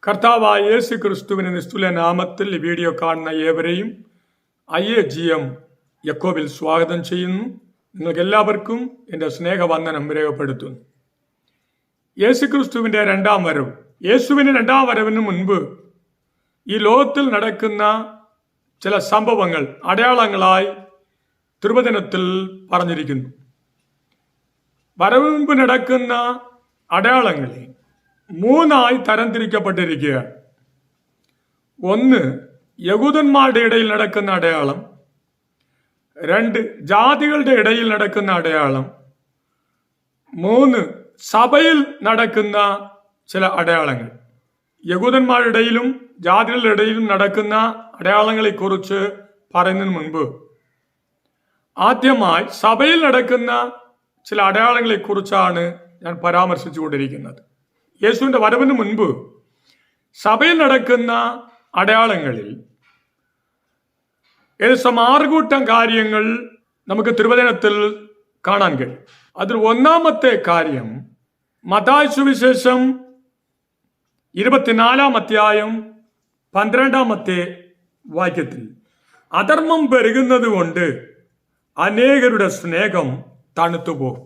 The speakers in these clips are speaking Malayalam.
കർത്താവായ യേശു ക്രിസ്തുവിന്റെ നിസ്തുല നാമത്തിൽ ഈ വീഡിയോ കാണുന്ന ഏവരെയും IAGM യക്കോബിൽ സ്വാഗതം ചെയ്യുന്നു. നിങ്ങൾക്ക് എല്ലാവർക്കും എൻ്റെ സ്നേഹവന്ദനം രേഖപ്പെടുത്തുന്നു. യേശു ക്രിസ്തുവിന്റെ രണ്ടാം വരവ്. യേശുവിന്റെ രണ്ടാം വരവിന് മുൻപ് ഈ ലോകത്തിൽ നടക്കുന്ന ചില സംഭവങ്ങൾ അടയാളങ്ങളായി തിരുവചനത്തിൽ പറഞ്ഞിരിക്കുന്നു. വരവിന് മുൻപ് നടക്കുന്ന അടയാളങ്ങളെ മൂന്നായി തരംതിരിക്കപ്പെട്ടിരിക്കുക. ഒന്ന്, യഹൂദന്മാരുടെ ഇടയിൽ നടക്കുന്ന അടയാളം. രണ്ട്, ജാതികളുടെ ഇടയിൽ നടക്കുന്ന അടയാളം. മൂന്ന്, സഭയിൽ നടക്കുന്ന ചില അടയാളങ്ങൾ. യഹൂദന്മാരുടെ ഇടയിലും ജാതികളുടെ ഇടയിലും നടക്കുന്ന അടയാളങ്ങളെ കുറിച്ച് പറയുന്നതിന് മുൻപ് ആദ്യമായി സഭയിൽ നടക്കുന്ന ചില അടയാളങ്ങളെ കുറിച്ചാണ് ഞാൻ പരാമർശിച്ചുകൊണ്ടിരിക്കുന്നത്. യേശുവിന്റെ വരവിന് മുൻപ് സഭയിൽ നടക്കുന്ന അടയാളങ്ങളിൽ ഏകദേശം 6 കൂട്ടം കാര്യങ്ങൾ നമുക്ക് തിരുവചനത്തിൽ കാണാൻ കഴിയും. അതിൽ ഒന്നാമത്തെ കാര്യം മത്തായി സുവിശേഷം 24-ാം അധ്യായം 12-ാമത്തെ വാക്യത്തിൽ, അധർമ്മം പെരുകുന്നത് കൊണ്ട് അനേകരുടെ സ്നേഹം തണുത്തുപോകും.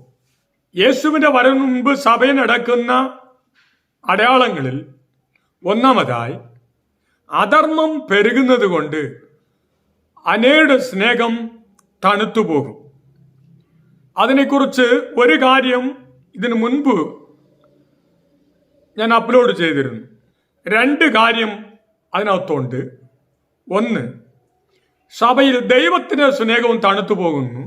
യേശുവിന്റെ വരവിന് മുൻപ് സഭയിൽ നടക്കുന്ന അടയാളങ്ങളിൽ ഒന്നാമതായി അധർമ്മം പെരുകുന്നത് കൊണ്ട് അനേകരുടെ സ്നേഹം തണുത്തുപോകും. അതിനെക്കുറിച്ച് ഒരു കാര്യം ഇതിനു മുൻപ് ഞാൻ അപ്ലോഡ് ചെയ്തിരുന്നു. 2 കാര്യം അതിനകത്തുണ്ട്. ഒന്ന്, സഭയിൽ ദൈവത്തിന്റെ സ്നേഹവും തണുത്തു പോകുന്നു.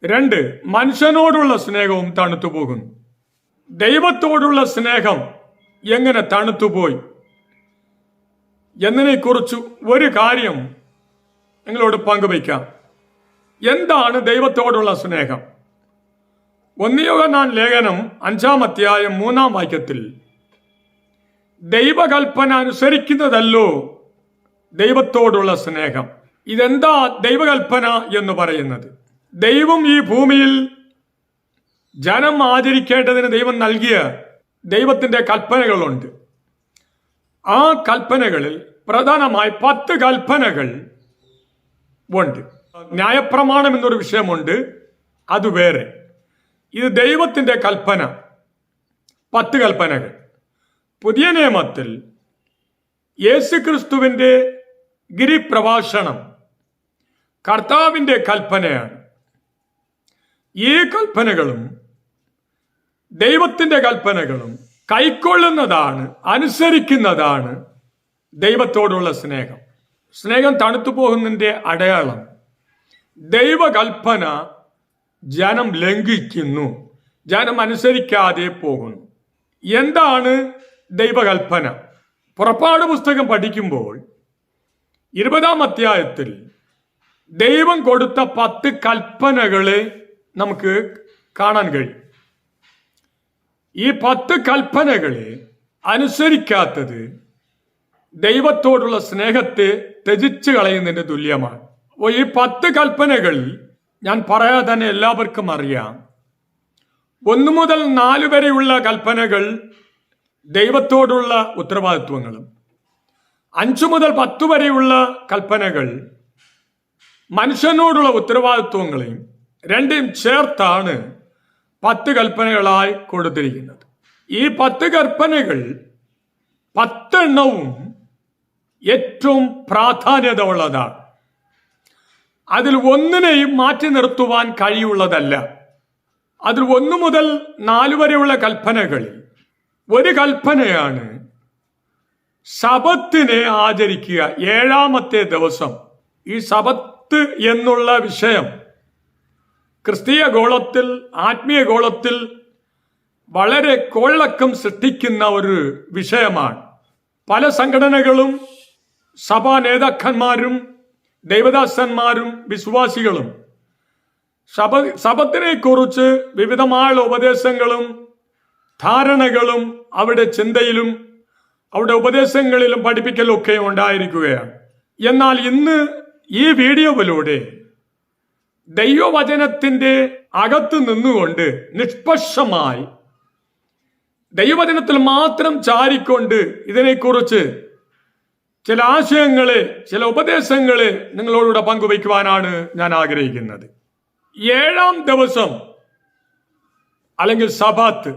2, മനുഷ്യനോടുള്ള സ്നേഹവും തണുത്തു പോകുന്നു. ദൈവത്തോടുള്ള സ്നേഹം എങ്ങനെ തണുത്തുപോയി എന്നതിനെക്കുറിച്ച് ഒരു കാര്യം നിങ്ങളോട് പങ്കുവയ്ക്കാം. എന്താണ് ദൈവത്തോടുള്ള സ്നേഹം? 1 യോഹന്നാൻ ലേഖനം 5-ാം അധ്യായം 3-ാം വാക്യത്തിൽ, ദൈവകൽപ്പന അനുസരിക്കുന്നതല്ലോ ദൈവത്തോടുള്ള സ്നേഹം. ഇതെന്താ ദൈവകൽപ്പന എന്ന് പറയുന്നത്? ദൈവം ഈ ഭൂമിയിൽ ജനം ആചരിക്കേണ്ടതിന് ദൈവം നൽകിയ ദൈവത്തിന്റെ കൽപ്പനകളുണ്ട്. ആ കൽപ്പനകളിൽ പ്രധാനമായി 10 കൽപ്പനകൾ ഉണ്ട്. ന്യായപ്രമാണം എന്നൊരു വിഷയമുണ്ട്, അത് വേറെ. ഇത് ദൈവത്തിന്റെ കൽപ്പന, 10 കൽപ്പനകൾ. പുതിയ നിയമത്തിൽ യേശുക്രിസ്തുവിന്റെ ഗിരിപ്രഭാഷണം കർത്താവിന്റെ കൽപ്പനയാണ്. ഈ കൽപ്പനകളും ദൈവത്തിന്റെ കൽപ്പനകളും കൈക്കൊള്ളുന്നതാണ്, അനുസരിക്കുന്നതാണ് ദൈവത്തോടുള്ള സ്നേഹം. സ്നേഹം തണുത്തു പോകുന്നതിന്റെ അടയാളം ദൈവകൽപ്പന ജനം ലംഘിക്കുന്നു, ജനം അനുസരിക്കാതെ പോകുന്നു. എന്താണ് ദൈവകൽപ്പന? പുറപ്പാട് പുസ്തകം പഠിക്കുമ്പോൾ 20-ാം അധ്യായത്തിൽ ദൈവം കൊടുത്ത 10 കൽപ്പനകളെ നമുക്ക് കാണാൻ കഴിയും. ഈ 10 കൽപ്പനകളെ അനുസരിക്കാത്തത് ദൈവത്തോടുള്ള സ്നേഹത്തെ ത്യജിച്ചു കളയുന്നതിന് തുല്യമാണ്. അപ്പോൾ ഈ 10 കൽപ്പനകളിൽ ഞാൻ പറയാതെ തന്നെ എല്ലാവർക്കും അറിയാം. 1 മുതൽ 4 വരെയുള്ള കൽപ്പനകൾ ദൈവത്തോടുള്ള ഉത്തരവാദിത്വങ്ങളും, 5 മുതൽ 10 വരെയുള്ള കൽപ്പനകൾ മനുഷ്യനോടുള്ള ഉത്തരവാദിത്വങ്ങളെയും രണ്ടും ചേർത്താണ് 10 കൽപ്പനകളായി കൊടുത്തിരിക്കുന്നത്. ഈ 10 കൽപ്പനകൾ 10 എണ്ണവും ഏറ്റവും പ്രാധാന്യത ഉള്ളതാണ്. അതിൽ ഒന്നിനെയും മാറ്റി നിർത്തുവാൻ കഴിയുള്ളതല്ല. അതിൽ 1 മുതൽ 4 വരെയുള്ള കൽപ്പനകളിൽ ഒരു കൽപ്പനയാണ് ശബത്തിനെ ആചരിക്കുക, 7-ാമത്തെ ദിവസം. ഈ ശബത്ത് എന്നുള്ള വിഷയം ക്രിസ്തീയ ഗോളത്തിൽ, ആത്മീയ ഗോളത്തിൽ വളരെ കോളക്കം സൃഷ്ടിക്കുന്ന ഒരു വിഷയമാണ്. പല സംഘടനകളും സഭാ നേതാക്കന്മാരും ദൈവദാസന്മാരും വിശ്വാസികളും ശബത്തിനെ കുറിച്ച് വിവിധമായ ഉപദേശങ്ങളും ധാരണകളും അവരുടെ ചിന്തയിലും അവരുടെ ഉപദേശങ്ങളിലും പഠിപ്പിക്കലും ഒക്കെ ഉണ്ടായിരിക്കുകയാണ്. എന്നാൽ ഇന്ന് ഈ വീഡിയോയിലൂടെ ദൈവവചനത്തിന്റെ അകത്ത് നിന്നുകൊണ്ട് നിഷ്പക്ഷമായി ദൈവവചനത്തിൽ മാത്രം ചാരിക്കൊണ്ട് ഇതിനെക്കുറിച്ച് ചില ആശയങ്ങളെ, ചില ഉപദേശങ്ങളെ നിങ്ങളോടുകൂടെ പങ്കുവയ്ക്കുവാനാണ് ഞാൻ ആഗ്രഹിക്കുന്നത്. 7-ാം ദിവസം അല്ലെങ്കിൽ സബാത്ത്,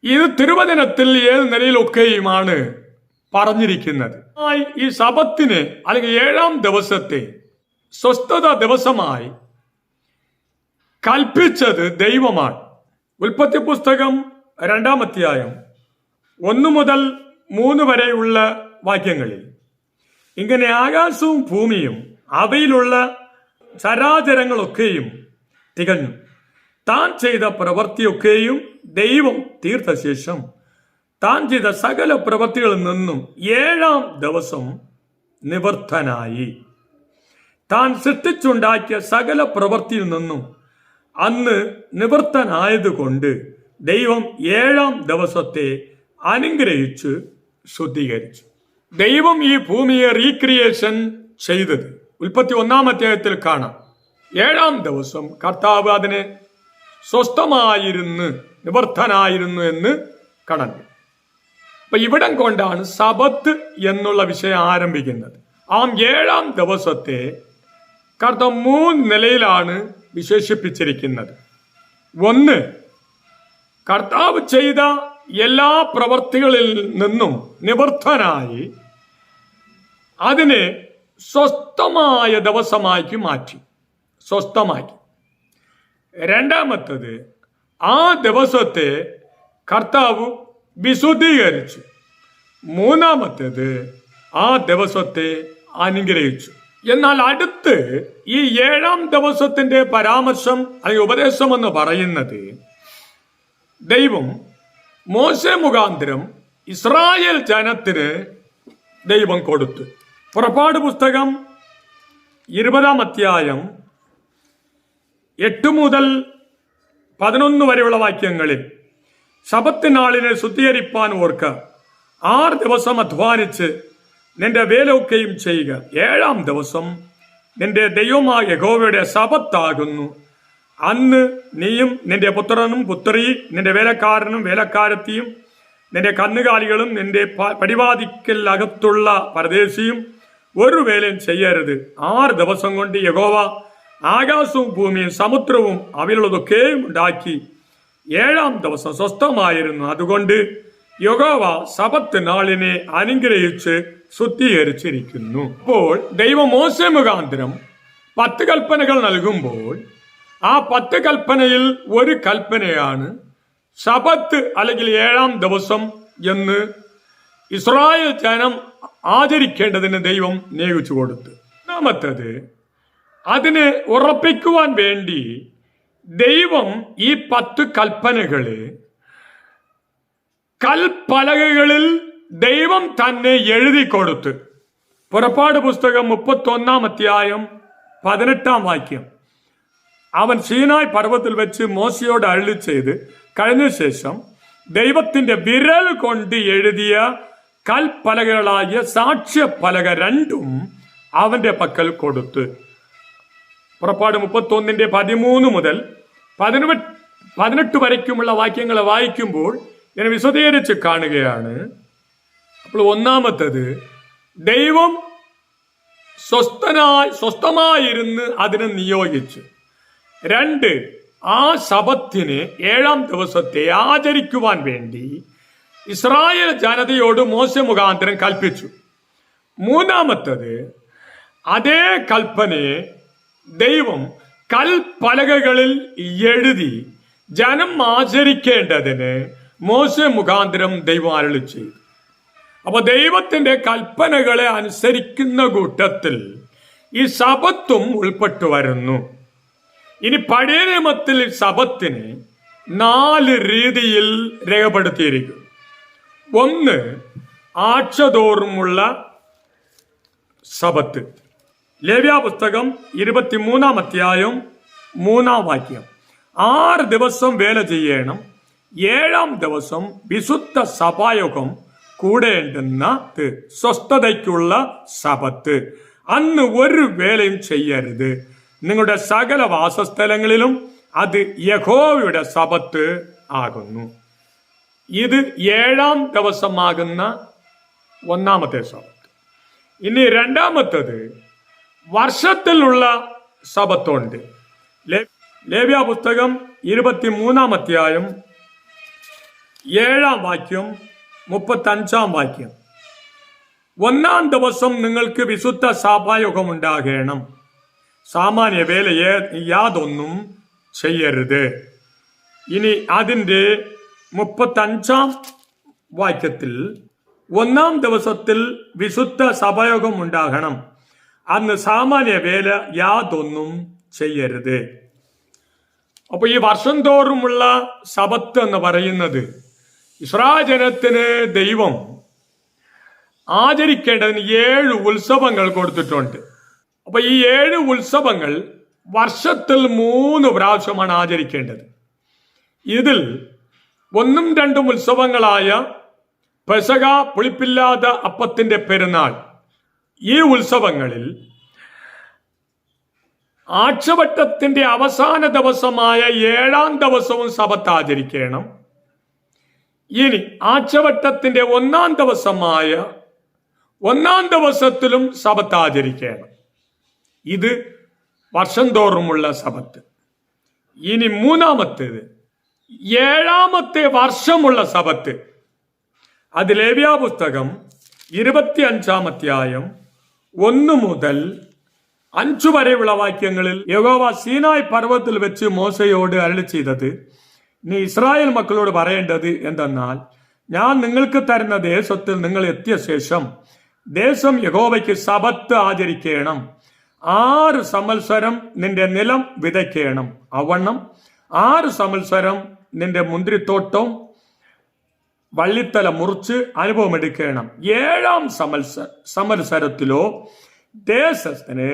ഇത് തിരുവചനത്തിൽ ഏത് നിലയിലൊക്കെയുമാണ് പറഞ്ഞിരിക്കുന്നത്. ഈ സബത്തിനെ അല്ലെങ്കിൽ 7-ാം ദിവസത്തെ സ്വസ്ഥത ദിവസമായി കൽപ്പിച്ചത് ദൈവമാണ്. ഉൽപ്പത്തി പുസ്തകം 2-ാം അധ്യായം 1 മുതൽ 3 വരെയുള്ള വാക്യങ്ങളിൽ ഇങ്ങനെ ആകാശവും ഭൂമിയും അവയിലുള്ള ചരാചരങ്ങളൊക്കെയും തികഞ്ഞു. താൻ ചെയ്ത പ്രവൃത്തിയൊക്കെയും ദൈവം തീർത്ത ശേഷം താൻ ചെയ്ത സകല പ്രവൃത്തികളിൽ നിന്നും 7-ാം ദിവസം നിവൃത്തനായി. താൻ സൃഷ്ടിച്ചുണ്ടാക്കിയ സകല പ്രവൃത്തിയിൽ നിന്നും അന്ന് നിവൃത്തനായതുകൊണ്ട് ദൈവം 7-ാം ദിവസത്തെ അനുഗ്രഹിച്ച് ശുദ്ധീകരിച്ചു. ദൈവം ഈ ഭൂമിയെ റീക്രിയേഷൻ ചെയ്തത് ഉൽപ്പത്തി 1-ാം അധ്യായത്തിൽ കാണാം. 7-ാം ദിവസം കർത്താവ് അതിനെ സ്വസ്ഥമായിരുന്നു, നിവൃത്തനായിരുന്നു എന്ന് കണക്ക്. അപ്പൊ ഇവിടം കൊണ്ടാണ് സബത്ത് എന്നുള്ള വിഷയം ആരംഭിക്കുന്നത്. 7-ാം ദിവസത്തെ കർത്താവ് 3 നിലയിലാണ് വിശേഷിപ്പിച്ചിരിക്കുന്നത്. 1, കർത്താവ് ചെയ്ത എല്ലാ പ്രവർത്തികളിൽ നിന്നും നിവൃത്തനായി അതിനെ സ്വസ്ഥമായ ദിവസമാക്കി മാറ്റി, സ്വസ്ഥമാക്കി. 2-മത്തത്, ആ ദിവസത്തെ കർത്താവ് വിശുദ്ധീകരിച്ചു. 3-മത്തേത്, ആ ദിവസത്തെ അനുഗ്രഹിച്ചു. എന്നാൽ അടുത്ത് ഈ 7-ാം ദിവസത്തിന്റെ പരാമർശം അല്ലെങ്കിൽ ഉപദേശം എന്ന് പറയുന്നത് ദൈവം മോശെ മുഖാന്തരം ഇസ്രായേൽ ജനത്തിന് ദൈവം കൊടുത്തു. പുറപ്പാട് പുസ്തകം 20-ാം അധ്യായം 8 മുതൽ 11 വരെയുള്ള വാക്യങ്ങളിൽ ശബത്ത് നാളിനെ ശുദ്ധീകരിപ്പാൻ ഓർക്ക, 6 ദിവസം അധ്വാനിച്ച് നിന്റെ വേലൊക്കെയും ചെയ്യുക. 7-ാം ദിവസം നിന്റെ ദൈവമായ യഹോവയുടെ ശബത്താകുന്നു. അന്ന് നീയും നിന്റെ പുത്രനും പുത്രി, നിന്റെ വേലക്കാരനും വേലക്കാരത്തിയും, നിന്റെ കന്നുകാലികളും നിന്റെ പടിവാതിക്കലകത്തുള്ള പരദേശിയും ഒരു വേലയും ചെയ്യരുത്. 6 ദിവസം കൊണ്ട് യഹോവ ആകാശവും ഭൂമിയും സമുദ്രവും അവയിലുള്ളതൊക്കെയും ഉണ്ടാക്കി 7-ാം ദിവസം സ്വസ്ഥമായിരുന്നു. അതുകൊണ്ട് യഹോവ സബത്ത് നാളിനെ അനുഗ്രഹിച്ച് ശുദ്ധീകരിച്ചിരിക്കുന്നു. അപ്പോൾ ദൈവം മോശെ മുഖാന്തരം 10 കൽപ്പനകൾ നൽകുമ്പോൾ ആ 10 കൽപ്പനയിൽ ഒരു കൽപ്പനയാണ് ശബത്ത് അല്ലെങ്കിൽ 7-ാം ദിവസം എന്ന് ഇസ്രായേൽ ജനം ആചരിക്കേണ്ടതിന് ദൈവം നിയോഗിച്ചു കൊടുത്തു. 3-മത്തേത്, അതിനെ ഉറപ്പിക്കുവാൻ വേണ്ടി ദൈവം ഈ 10 കൽപ്പനകളെ കൽപ്പലകകളിൽ ദൈവം തന്നെ എഴുതി കൊടുത്തു. പുറപ്പാട് പുസ്തകം 31-ാം അധ്യായം 18-ാം വാക്യം, അവൻ സീനായ് പർവ്വതത്തിൽ വെച്ച് മോശയോട് അരുളി ചെയ്ത് കഴിഞ്ഞ ശേഷം ദൈവത്തിന്റെ വിരൽ കൊണ്ട് എഴുതിയ കൽപ്പലകളായ സാക്ഷ്യപ്പലക 2 അവന്റെ പക്കൽ കൊടുത്തു. പുറപ്പാട് 31-ന്റെ 13 മുതൽ 18 വരയ്ക്കുമുള്ള വാക്യങ്ങളെ വായിക്കുമ്പോൾ ഞാൻ വിശദീകരിച്ച് കാണുകയാണ്. അപ്പോൾ 1-മത്തേത്, ദൈവം സ്വസ്ഥമായിരുന്ന് അതിനെ നിയോഗിച്ചു. 2, ആ ശബത്തിനെ 7-ാം ദിവസത്തെ ആചരിക്കുവാൻ വേണ്ടി ഇസ്രായേൽ ജനതയോട് മോശെ മുഖാന്തരം കൽപ്പിച്ചു. 3-മത്തേത്, അതേ കൽപ്പനയെ ദൈവം കൽപ്പലകകളിൽ എഴുതി ജനം ആചരിക്കേണ്ടതിന് മോശെ മുഖാന്തരം ദൈവം അരുളി ചെയ്തു. അപ്പൊ ദൈവത്തിന്റെ കൽപ്പനകളെ അനുസരിക്കുന്ന കൂട്ടത്തിൽ ഈ ശബത്തും ഉൾപ്പെട്ടു വരുന്നു. ഇനി പഴയ നിയമത്തിൽ ശബത്തിനെ 4 രീതിയിൽ രേഖപ്പെടുത്തിയിരിക്കുന്നു. 1, ആഴ്ചതോറുമുള്ള ശബത്ത്. ലേവ്യ പുസ്തകം 23-ാം അധ്യായം 3-ാം വാക്യം, 6 ദിവസം വേല ചെയ്യണം, 7-ാം ദിവസം വിശുദ്ധ സഭായോഗം കൂടേണ്ടുന്ന സ്വസ്ഥതയ്ക്കുള്ള ശബത്ത്. അന്ന് ഒരു വേലയും ചെയ്യരുത്. നിങ്ങളുടെ സകല വാസസ്ഥലങ്ങളിലും അത് യഹോവയുടെ ശബത്ത് ആകുന്നു. ഇത് 7-ാം ദിവസമാകുന്ന ഒന്നാമത്തെ സബത്ത്. ഇനി രണ്ടാമത്തത് വർഷത്തിലുള്ള സബത്തുണ്ട്. ലേവ്യ പുസ്തകം 23-ാം അധ്യായം 7-ാം വാക്യം 35-ാം വാക്യം. 1-ാം ദിവസം നിങ്ങൾക്ക് വിശുദ്ധ സഭായോഗം ഉണ്ടാകണം, സാമാന്യ വേല യാതൊന്നും ചെയ്യരുത്. ഇനി അതിൻ്റെ 35-ാം വാക്യത്തിൽ 1-ാം ദിവസത്തിൽ വിശുദ്ധ സഭായോഗം ഉണ്ടാകണം, അന്ന് സാമാന്യ വേല യാതൊന്നും ചെയ്യരുത്. അപ്പൊ ഈ വർഷം തോറുമുള്ള സബത്ത് എന്ന് പറയുന്നത് ഇസ്രായേൽ ജനത്തിന് ദൈവം ആചരിക്കേണ്ടതിന് 7 ഉത്സവങ്ങൾ കൊടുത്തിട്ടുണ്ട്. അപ്പൊ ഈ 7 ഉത്സവങ്ങൾ വർഷത്തിൽ 3 പ്രാവശ്യമാണ് ആചരിക്കേണ്ടത്. ഇതിൽ 1ഉം 2ഉം ഉത്സവങ്ങളായ പെസഹ, പുളിപ്പില്ലാത്ത അപ്പത്തിന്റെ പെരുന്നാൾ, ഈ ഉത്സവങ്ങളിൽ ആഴ്ചവട്ടത്തിന്റെ അവസാന ദിവസമായ 7-ാം ദിവസവും സബത്ത് ആചരിക്കണം. ഇനി ആഴ്ചവട്ടത്തിന്റെ 1-ാം ദിവസമായ 1-ാം ദിവസത്തിലും സബത്ത് ആചരിക്കണം. ഇത് വർഷം തോറുമുള്ള സബത്ത്. ഇനി 3-ാമത്തേത് 7-ാമത്തെ വർഷമുള്ള സബത്ത്. അത് ലേവ്യ പുസ്തകം 25-ാം അധ്യായം 1 മുതൽ 5 വരെയുള്ള വാക്യങ്ങളിൽ യഹോവ സീനായ് പർവ്വതത്തിൽ വെച്ച് മോശയോട് അരുളി ചെയ്തത്, നീ ഇസ്രായേൽ മക്കളോട് പറയേണ്ടത് എന്തെന്നാൽ, ഞാൻ നിങ്ങൾക്ക് തരുന്ന ദേശത്തിൽ നിങ്ങൾ എത്തിയ ശേഷം ദേശം യഹോവയ്ക്ക് സബത്ത് ആചരിക്കണം. 6 സംവത്സരം നിന്റെ നിലം വിതയ്ക്കണം, അവണ്ണം 6 സംവത്സരം നിന്റെ മുന്തിരിത്തോട്ടം വള്ളിത്തല മുറിച്ച് അനുഭവമെടുക്കണം. 7-ാം സംവത്സരത്തിലോ ദേശത്തിന്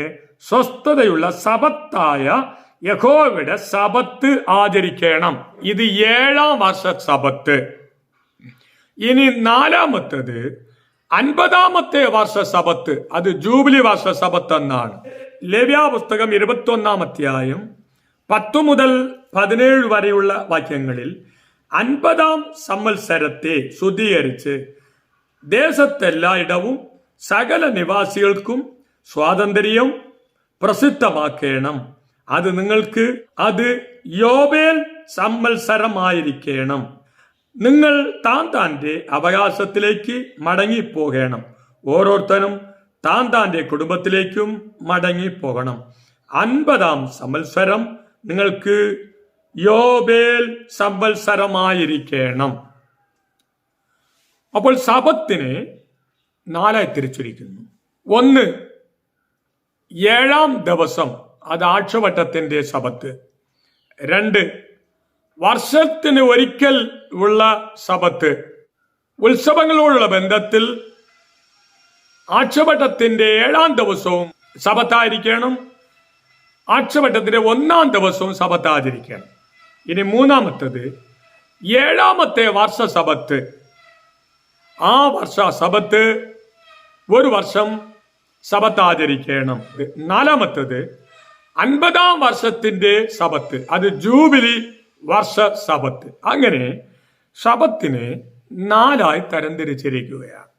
സ്വസ്ഥതയുള്ള സബത്തായ യഹോവയുടെ സബത്ത് ആചരിക്കണം. ഇത് 7-ാം വർഷ സബത്ത്. ഇനി 4-ാമത്തേത് 50-ാമത്തെ വർഷ സബത്ത്. അത് ജൂബിലി വർഷ സബത്ത് എന്നാണ്. ലേവ്യ പുസ്തകം 21-ാം അധ്യായം 10 മുതൽ 17 വരെയുള്ള വാക്യങ്ങളിൽ 50-ാം സംവത്സരത്തെ ശുദ്ധീകരിച്ച് ദേശത്തെല്ലായിടവും സകല നിവാസികൾക്കും സ്വാതന്ത്ര്യം പ്രസിദ്ധമാക്കണം. അത് നിങ്ങൾക്ക് അത് യോബേൽ സംവത്സരമായിരിക്കണം. നിങ്ങൾ താന്റെ അവകാശത്തിലേക്ക് മടങ്ങിപ്പോകണം. ഓരോരുത്തരും താന്റെ കുടുംബത്തിലേക്കും മടങ്ങിപ്പോകണം. 50-ാം സംവത്സരം നിങ്ങൾക്ക് യോബേൽ സംവത്സരമായിരിക്കണം. അപ്പോൾ സബത്തിനെ 4ആയി തിരിച്ചിരിക്കുന്നു. 1, 7-ാം ദിവസം, അത് ആഴ്ചവട്ടത്തിന്റെ സബത്ത്. 2, വർഷത്തിന് ഒരിക്കൽ ഉള്ള സബത്ത്. ഉത്സവങ്ങളോടുള്ള ബന്ധത്തിൽ ആഴ്ചവട്ടത്തിന്റെ 7-ാം ദിവസവും സബത്തായിരിക്കണം, ആഴ്ചവട്ടത്തിന്റെ 1-ാം ദിവസവും സബത്ത് ആചരിക്കണം. ഇനി 3-ാമത്തേത് 7-ാമത്തെ വർഷ സബത്ത്. ആ വർഷ സബത്ത് 1 വർഷം സബത്ത് ആചരിക്കണം. 4-ാമത്തേത് 50-ാം വർഷത്തിന്റെ സബത്ത്. അത് ജൂബിലി വർഷ സബത്ത്. അങ്ങനെ സബത്തിനെ 4ആയി തരംതിരിച്ചിരിക്കുകയാണ്.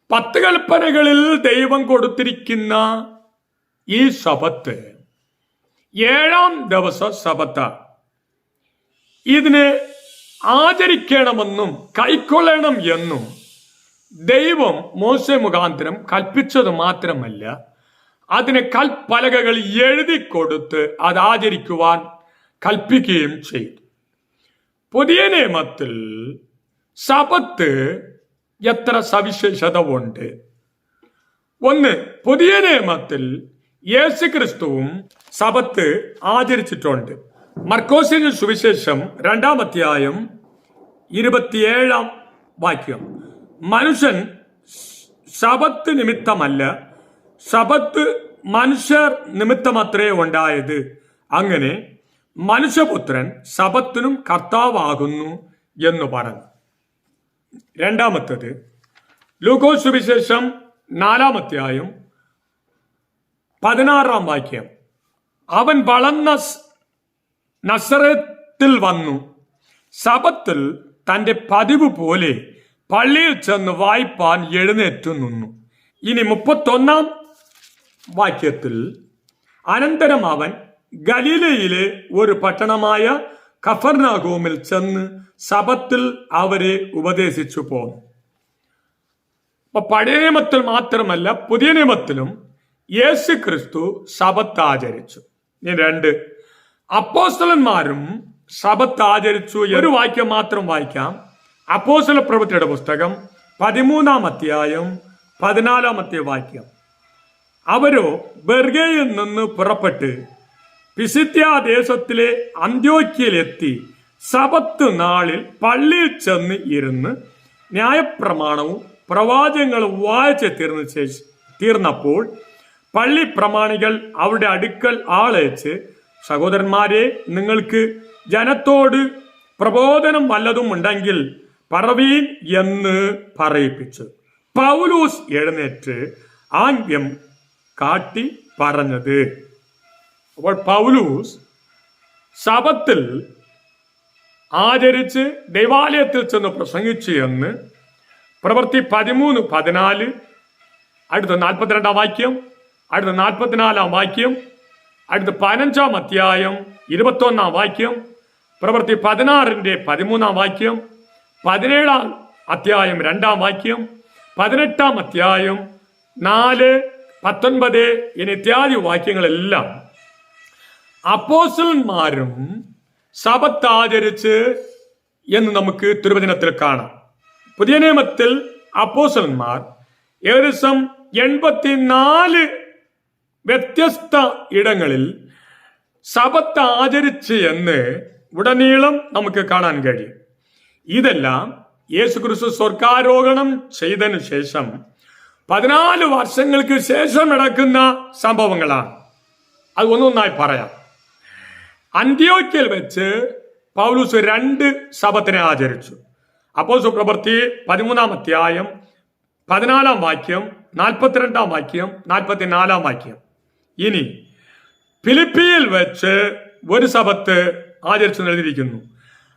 10 കൽപ്പനകളിൽ ദൈവം കൊടുത്തിരിക്കുന്ന ഈ സബത്ത് 7-ാം ദിവസ സബത്താണ്. ഇതിനെ ആചരിക്കണമെന്നും കൈക്കൊള്ളണം എന്നും ദൈവം മോശെ മുഖാന്തരം കൽപ്പിച്ചത് മാത്രമല്ല, അതിനെ കൽപ്പലകകൾ എഴുതി കൊടുത്ത് അത് ആചരിക്കുവാൻ കൽപ്പിക്കുകയും ചെയ്തു. പുതിയ നിയമത്തിൽ സബത്ത് എത്ര സവിശേഷത ഉണ്ട്? 1, പുതിയ നിയമത്തിൽ യേശുക്രിസ്തുവും സബത്ത് ആചരിച്ചിട്ടുണ്ട്. മർക്കോസിന്റെ സുവിശേഷം 2-ാം അധ്യായം 27-ാം വാക്യം. മനുഷ്യൻ സബത്ത് നിമിത്തമല്ല, സബത്ത് മനുഷ്യർ നിമിത്തമത്രേ ഉണ്ടായത്. അങ്ങനെ മനുഷ്യപുത്രൻ സബത്തിനും കർത്താവാകുന്നു എന്ന് പറഞ്ഞു. 2-ാമത്തേത് ലൂക്കോസ് സുവിശേഷം 4-ാം അധ്യായം 16-ാം വാക്യം. അവൻ വളർന്ന നസറത്തിൽ വന്നു, സബത്തിൽ തന്റെ പതിവ് പോലെ പള്ളിയിൽ ചെന്ന് വായിപ്പാൻ എഴുന്നേറ്റു നിന്നു. ഇനി 31 വാക്യത്തിൽ, അനന്തരം അവൻ ഗലീലയിലെ ഒരു പട്ടണമായ കഫർനഹൂമിൽ ചെന്ന് ശബ്ബത്തിൽ അവരെ ഉപദേശിച്ചു പോന്നു. അപ്പൊ പഴയ നിയമത്തിൽ മാത്രമല്ല, പുതിയ നിയമത്തിലും യേശു ക്രിസ്തു ശബ്ബത്ത് ആചരിച്ചു. 2, അപ്പോസ്തലന്മാരും ശബ്ബത്ത് ആചരിച്ചു. ഒരു വാക്യം മാത്രം വായിക്കാം. അപ്പോസ്തല പ്രവൃത്തിയുടെ പുസ്തകം 13-ാം അധ്യായം 14-ാമത്തെ വാക്യം. അവരോ ബെർഗയിൽ നിന്ന് പുറപ്പെട്ട് പിസിദ്യാ ദേശത്തിലെ അന്ത്യോക്യയിലെത്തി ശബ്ബത്ത് നാളിൽ പള്ളിയിൽ ചെന്ന് ഇരുന്ന് ന്യായപ്രമാണവും പ്രവാചകങ്ങളും വായിച്ച് തീർന്നപ്പോൾ പള്ളി പ്രമാണികൾ അവരുടെ അടുക്കൽ ആളയച്ച്, സഹോദരന്മാരെ, നിങ്ങൾക്ക് ജനത്തോട് പ്രബോധനം വല്ലതും ഉണ്ടെങ്കിൽ പറവീൻ എന്ന് പറയിപ്പിച്ചു. പൗലോസ് എഴുന്നേറ്റ് ആംഗ്യം കാട്ടി പറഞ്ഞത്. അപ്പോൾ പൗലോസ് ശബ്ബത്തിൽ ആചരിച്ച് ദൈവാലയത്തിൽ ചെന്ന് പ്രസംഗിച്ചു എന്ന് പ്രവൃത്തി 13-14, അടുത്ത 42-ാം വാക്യം, അടുത്ത 44-ാം വാക്യം, അടുത്ത 15-ാം അധ്യായം 21-ാം വാക്യം, പ്രവൃത്തി 16-ന്റെ 13-ാം വാക്യം, 17-ാം അധ്യായം 2-ാം വാക്യം, 18-ാം അധ്യായം 4, 19 ഇത്യാദി വാക്യങ്ങളെല്ലാം അപ്പോസ്തലന്മാരും ശബ്ബത്ത് ആചരിച്ച് എന്ന് നമുക്ക് തിരുവചനത്തിൽ കാണാം. പുതിയ നിയമത്തിൽ അപ്പോസ്തലന്മാർ ഏകദേശം 84 വ്യത്യസ്ത ഇടങ്ങളിൽ ശബ്ബത്ത് ആചരിച്ച് എന്ന് ഉടനീളം നമുക്ക് കാണാൻ കഴിയും. ഇതെല്ലാം യേശുക്രിസ്തു സ്വർഗാരോഹണം ചെയ്തതിനു ശേഷം 14 വർഷങ്ങൾക്ക് ശേഷം നടക്കുന്ന സംഭവങ്ങളാണ്. അത് ഒന്നൊന്നായി പറയാം. അന്ത്യോക്യയിൽ വെച്ച് പൗലോസ് 2 ശബ്ബത്തിനെ ആചരിച്ചു. അപ്പോസ്തല പ്രവൃത്തി 13-ാം അധ്യായം 14-ാം വാക്യം, 42-ാം വാക്യം, 44-ാം വാക്യം. ഇനി ഫിലിപ്പിയിൽ വെച്ച് ഒരു ശബ്ബത്ത് ആചരിച്ചു എഴുതിയിരിക്കുന്നു.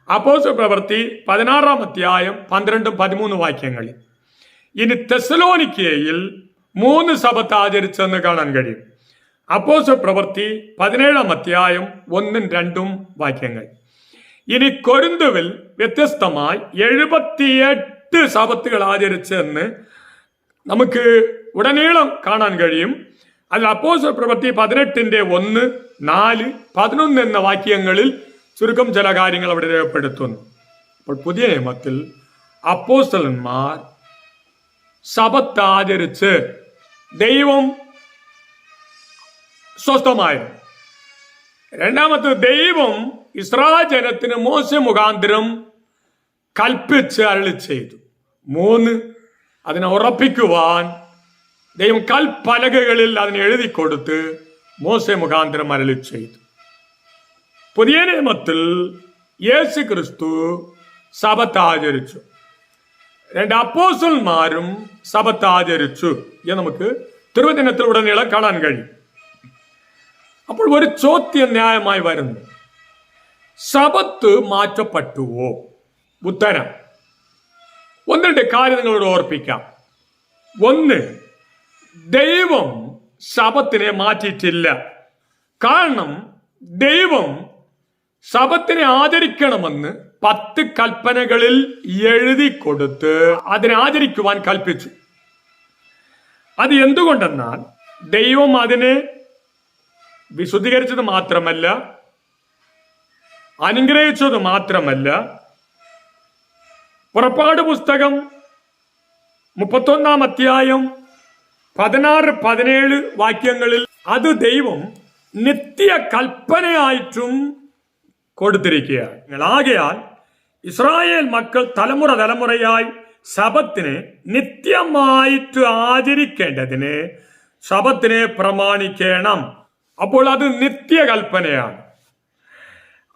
അപ്പോസ്തല പ്രവൃത്തി 16-ാം അധ്യായം 12, 13 വാക്യങ്ങളിൽ. ഇനി തെസ്സലോനിക്കയിൽ 3 ശബ്ബത്ത് ആചരിച്ചെന്ന് കാണാൻ കഴിയും. അപ്പോസ്തല പ്രവൃത്തി 17-ാം അധ്യായം 1, 2 വാക്യങ്ങൾ. ഇനി കൊരിന്തുവിൽ വ്യത്യസ്തമായി 78 ശബ്ബത്തുകൾ ആചരിച്ചെന്ന് നമുക്ക് ഉടനീളം കാണാൻ കഴിയും. അതിൽ അപ്പോസ്തല പ്രവൃത്തി 18-ന്റെ 1, 4, 11 എന്ന വാക്യങ്ങളിൽ ചുരുക്കം ചില കാര്യങ്ങൾ അവിടെ രേഖപ്പെടുത്തുന്നു. അപ്പോൾ പുതിയ നിയമത്തിൽ അപ്പോസ്തലന്മാർ ശബ്ബത്ത് ആചരിച്ച് ദൈവം സ്വസ്ഥമായിരുന്നു. രണ്ടാമത്തെ, ദൈവം ഇസ്രായേൽ ജനത്തിന് മോശെ മുഖാന്തരം കൽപ്പിച്ച് അരുളി ചെയ്തു. 3, അതിനെ ഉറപ്പിക്കുവാൻ ദൈവം കൽപ്പലകകളിൽ അതിനെ എഴുതി കൊടുത്ത് മോശെ മുഖാന്തരം അരുളി ചെയ്തു. പുതിയ നിയമത്തിൽ യേശു ക്രിസ്തു ശബ്ബത്ത് ആചരിച്ചു. 2 അപ്പോസ്തലന്മാരും ശബ്ബത്ത് ആചരിച്ചു എന്ന് നമുക്ക് തിരുവചനത്തിലുടനീളം കാണാൻ കഴിയും. അപ്പോൾ ഒരു ചോദ്യം ന്യായമായി വരുന്നു, ശബ്ബത്ത് മാറ്റപ്പെട്ടുവോ? ഉത്തരം 1-2 കാര്യം നിങ്ങളോട് ഓർപ്പിക്കാം. 1, ദൈവം ശബ്ബത്തിനെ മാറ്റിയിട്ടില്ല. കാരണം ദൈവം ശബ്ബത്തിനെ ആചരിക്കണമെന്ന് 10 കൽപ്പനകളിൽ എഴുതി കൊടുത്ത് അതിനെ ആചരിക്കുവാൻ കൽപ്പിച്ചു. അത് എന്തുകൊണ്ടെന്നാൽ ദൈവം അതിനെ വിശുദ്ധീകരിച്ചത് മാത്രമല്ല, അനുഗ്രഹിച്ചത് മാത്രമല്ല, പുറപ്പാട് പുസ്തകം 31-ാം അധ്യായം 16, 17 വാക്യങ്ങളിൽ അത് ദൈവം നിത്യ കൽപ്പനയായിട്ടും കൊടുത്തിരിക്കുകയാണ്. ആകയാൽ ഇസ്രായേൽ മക്കൾ തലമുറയായി ശബ്ബത്തിനെ നിത്യമായിട്ട് ആചരിക്കേണ്ടതിന് ശബ്ബത്തിനെ പ്രമാണിക്കണം. അപ്പോൾ അത് നിത്യകൽപ്പനയാണ്.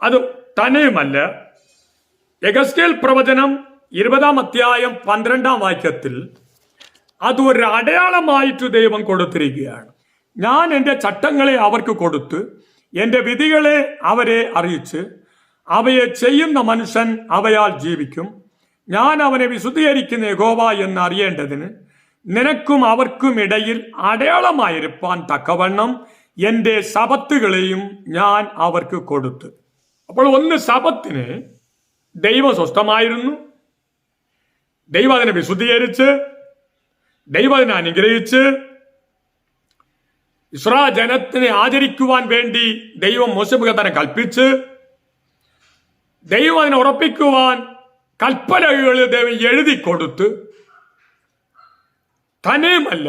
അത് തന്നെയുമല്ല, യെഹെസ്കേൽ പ്രവചനം 20-ാം അധ്യായം 12-ാം വാക്യത്തിൽ അതൊരു അടയാളമായിട്ട് ദൈവം കൊടുത്തിരിക്കുകയാണ്. ഞാൻ എൻ്റെ ചട്ടങ്ങളെ അവർക്ക് കൊടുത്ത് എൻ്റെ വിധികളെ അവരെ അറിയിച്ച് അവയെ ചെയ്യുന്ന മനുഷ്യൻ അവയാൽ ജീവിക്കും. ഞാൻ അവനെ വിശുദ്ധീകരിക്കുന്ന യഹോവ എന്ന് അറിയേണ്ടതിന് നിനക്കും അവർക്കും ഇടയിൽ അടയാളമായിരിക്കാൻ തക്കവണ്ണം എൻ്റെ സബത്തുകളെയും ഞാൻ അവർക്ക് കൊടുത്തു. അപ്പോൾ ഒന്ന്, സബത്തിന് ദൈവം സ്വസ്ഥമായിരുന്നു, ദൈവം അതിനെ വിശുദ്ധീകരിച്ച്, ദൈവം അതിനെ അനുഗ്രഹിച്ച്, ഇസ്രായേൽ ജനത്തിനെ ആചരിക്കുവാൻ വേണ്ടി ദൈവം മോശെ മുഖാന്തരം കൽപ്പിച്ച്, ദൈവം അതിനെ ഉറപ്പിക്കുവാൻ കൽപ്പനകളിൽ ദൈവം എഴുതി കൊടുത്ത്, തന്നെയുമല്ല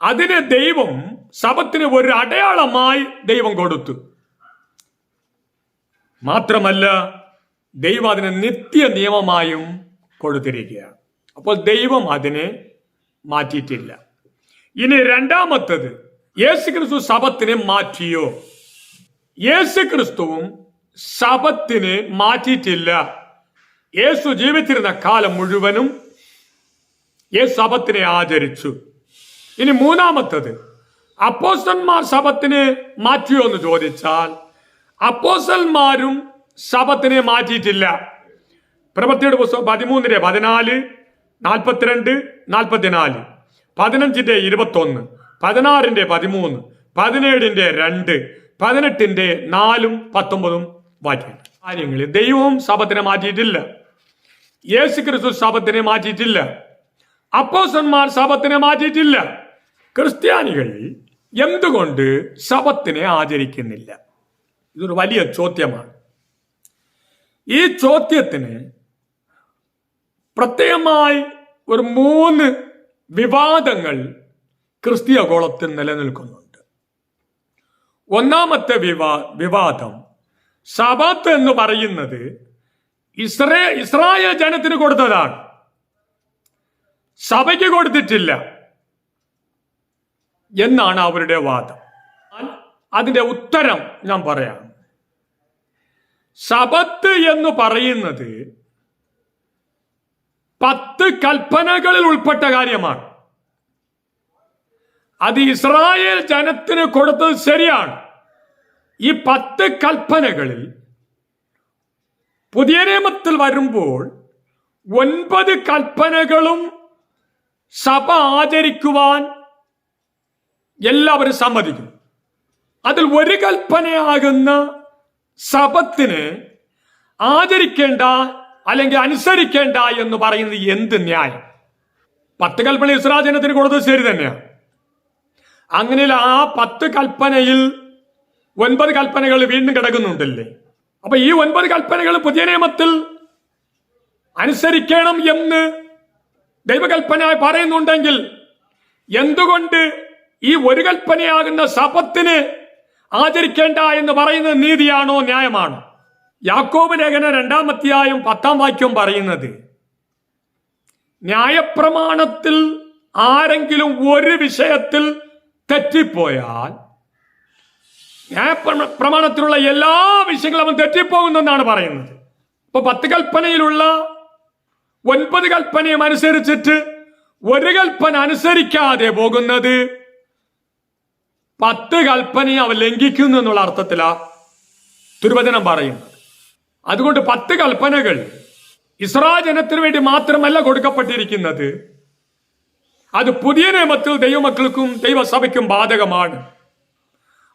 അതിന് ദൈവം സബത്തിന് ഒരു അടയാളമായി ദൈവം കൊടുത്തു. മാത്രമല്ല ദൈവം അതിനെ നിത്യ നിയമമായും കൊടുത്തിരിക്കുകയാണ്. അപ്പോൾ ദൈവം അതിനെ മാറ്റിയിട്ടില്ല. ഇനി രണ്ടാമത്തത്, യേശുക്രിസ്തു സബത്തിനെ മാറ്റിയോ? യേശുക്രിസ്തുവും സബത്തിനെ മാറ്റിയിട്ടില്ല. യേശു ജീവിച്ചിരുന്ന കാലം മുഴുവനും യേശു സബത്തിനെ ആചരിച്ചു. ഇനി മൂന്നാമത്തത്, അപ്പോസ്തലന്മാർ സബത്തിനെ മാറ്റിയോ എന്ന് ചോദിച്ചാൽ അപ്പോസ്തലന്മാരും സബത്തിനെ മാറ്റിയിട്ടില്ല. പ്രവൃത്തിയുടെ പുസ്തകം 13:14, 42, 44, 15:21, 16:13, 17:2, 18:4, 19 വാക്യം കാര്യങ്ങളിൽ ദൈവവും സബത്തിനെ മാറ്റിയിട്ടില്ല. യേശുക്രിസ്തു സബത്തിനെ മാറ്റിയിട്ടില്ല. അപ്പോസ്തലന്മാർ സബത്തിനെ മാറ്റിയിട്ടില്ല. ക്രിസ്ത്യാനികൾ എന്തുകൊണ്ട് സബത്തിനെ ആചരിക്കുന്നില്ല? ഇതൊരു വലിയ ചോദ്യമാണ്. ഈ ചോദ്യത്തിന് പ്രത്യേകമായി ഒരു 3 വിവാദങ്ങൾ ക്രിസ്തീയ ഗോളത്തിൽ നിലനിൽക്കുന്നുണ്ട്. ഒന്നാമത്തെ വിവാദം, സബത്ത് എന്ന് പറയുന്നത് ഇസ്രായേൽ ജനത്തിന് കൊടുത്തതാണ്, സഭയ്ക്ക് കൊടുത്തിട്ടില്ല എന്നാണ് അവരുടെ വാദം. അതിന്റെ ഉത്തരം ഞാൻ പറയാം. സബത്ത് എന്ന് പറയുന്നത് 10 കൽപ്പനകളിൽ ഉൾപ്പെട്ട കാര്യമാണ്. അത് ഇസ്രായേൽ ജനത്തിന് കൊടുത്തത് ശരിയാണ്. ഈ 10 കൽപ്പനകളിൽ പുതിയ നിയമത്തിൽ വരുമ്പോൾ 9 കൽപ്പനകളും സഭ ആചരിക്കുവാൻ എല്ലാവരും സമ്മതിക്കും. അതിൽ ഒരു കൽപ്പനയാകുന്ന സബത്തിനെ ആചരിക്കേണ്ട അല്ലെങ്കിൽ അനുസരിക്കേണ്ട എന്ന് പറയുന്നത് എന്ത് ന്യായം? 10 കൽപ്പന ഇസ്രായേൽ ജനത്തിന് കൊടുത്തത് ശരി തന്നെയാണ്. അങ്ങനെ ആ 10 കൽപ്പനയിൽ 9 കൽപ്പനകൾ വീണ്ടും കിടക്കുന്നുണ്ടല്ലേ. അപ്പൊ ഈ 9 കൽപ്പനകൾ പുതിയ നിയമത്തിൽ അനുസരിക്കണം എന്ന് ദൈവകൽപ്പന പറയുന്നുണ്ടെങ്കിൽ എന്തുകൊണ്ട് ഈ ഒരു കൽപ്പനയാകുന്ന സബത്തിനെ ആചരിക്കേണ്ട എന്ന് പറയുന്നത് നീതിയാണോ, ന്യായമാണോ? യാക്കോബ് ലേഖനം 2-ാം അധ്യായം 10-ാം വാക്യം പറയുന്നത്, ന്യായപ്രമാണത്തിൽ ആരെങ്കിലും ഒരു വിഷയത്തിൽ തെറ്റിപ്പോയാൽ ന്യായപ്രമാണത്തിലുള്ള എല്ലാ വിഷയങ്ങളും അവൻ തെറ്റിപ്പോകുന്നെന്നാണ് പറയുന്നത്. അപ്പൊ 10 കൽപ്പനയിലുള്ള 9 കൽപ്പനയും അനുസരിച്ചിട്ട് ഒരു കൽപ്പന അനുസരിക്കാതെ പോകുന്നത് 10 കൽപ്പനയും അവൻ ലംഘിക്കുന്നു എന്നുള്ള അർത്ഥത്തിലാ തിരുവചനം പറയുന്നത്. അതുകൊണ്ട് 10 കൽപ്പനകൾ ഇസ്രായേൽ ജനത്തിന് വേണ്ടി മാത്രമല്ല കൊടുക്കപ്പെട്ടിരിക്കുന്നത്, അത് പുതിയ നിയമത്തിൽ ദൈവമക്കൾക്കും ദൈവസഭയ്ക്കും ബാധകമാണ്.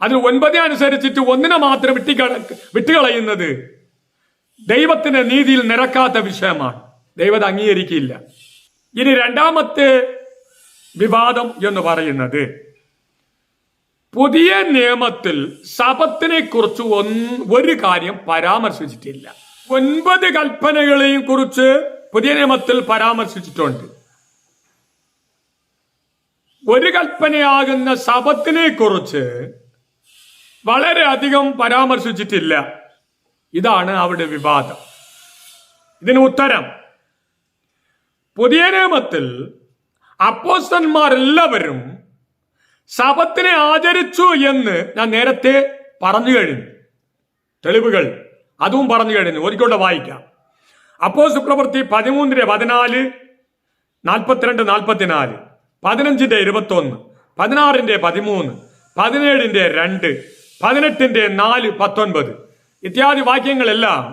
അതിൽ 9 അനുസരിച്ചിട്ട് 1 മാത്രം വിട്ടുകളയുന്നത് ദൈവത്തിന്റെ നീതിയിൽ നിരക്കാത്ത വിഷയമാണ്. ദൈവം അംഗീകരിക്കില്ല. ഇനി രണ്ടാമത്തെ വിവാദം എന്ന് പറയുന്നത്, പുതിയ നിയമത്തിൽ സബത്തിനെ കുറിച്ച് ഒരു കാര്യം പരാമർശിച്ചിട്ടില്ല. 9 കൽപ്പനകളെയും കുറിച്ച് പുതിയ നിയമത്തിൽ പരാമർശിച്ചിട്ടുണ്ട്. ഒരു കൽപ്പനയാകുന്ന സബത്തിനെ കുറിച്ച് വളരെയധികം പരാമർശിച്ചിട്ടില്ല. ഇതാണ് അവിടെ വിവാദം. ഇതിന് ഉത്തരം, പുതിയ നിയമത്തിൽ അപ്പോസ്തലന്മാരെല്ലാവരും സബത്തിനെ ആചരിച്ചു എന്ന് ഞാൻ നേരത്തെ പറഞ്ഞു കഴിഞ്ഞു. തെളിവുകൾ അതും പറഞ്ഞു കഴിഞ്ഞു. ഒരിക്കലും വായിക്കാം. അപ്പോസ്തല പ്രവൃത്തി 13:14, 42, 44, 15:21, 16:13, 17:2, 18:4, 19 ഇത്യാദി വാക്യങ്ങളെല്ലാം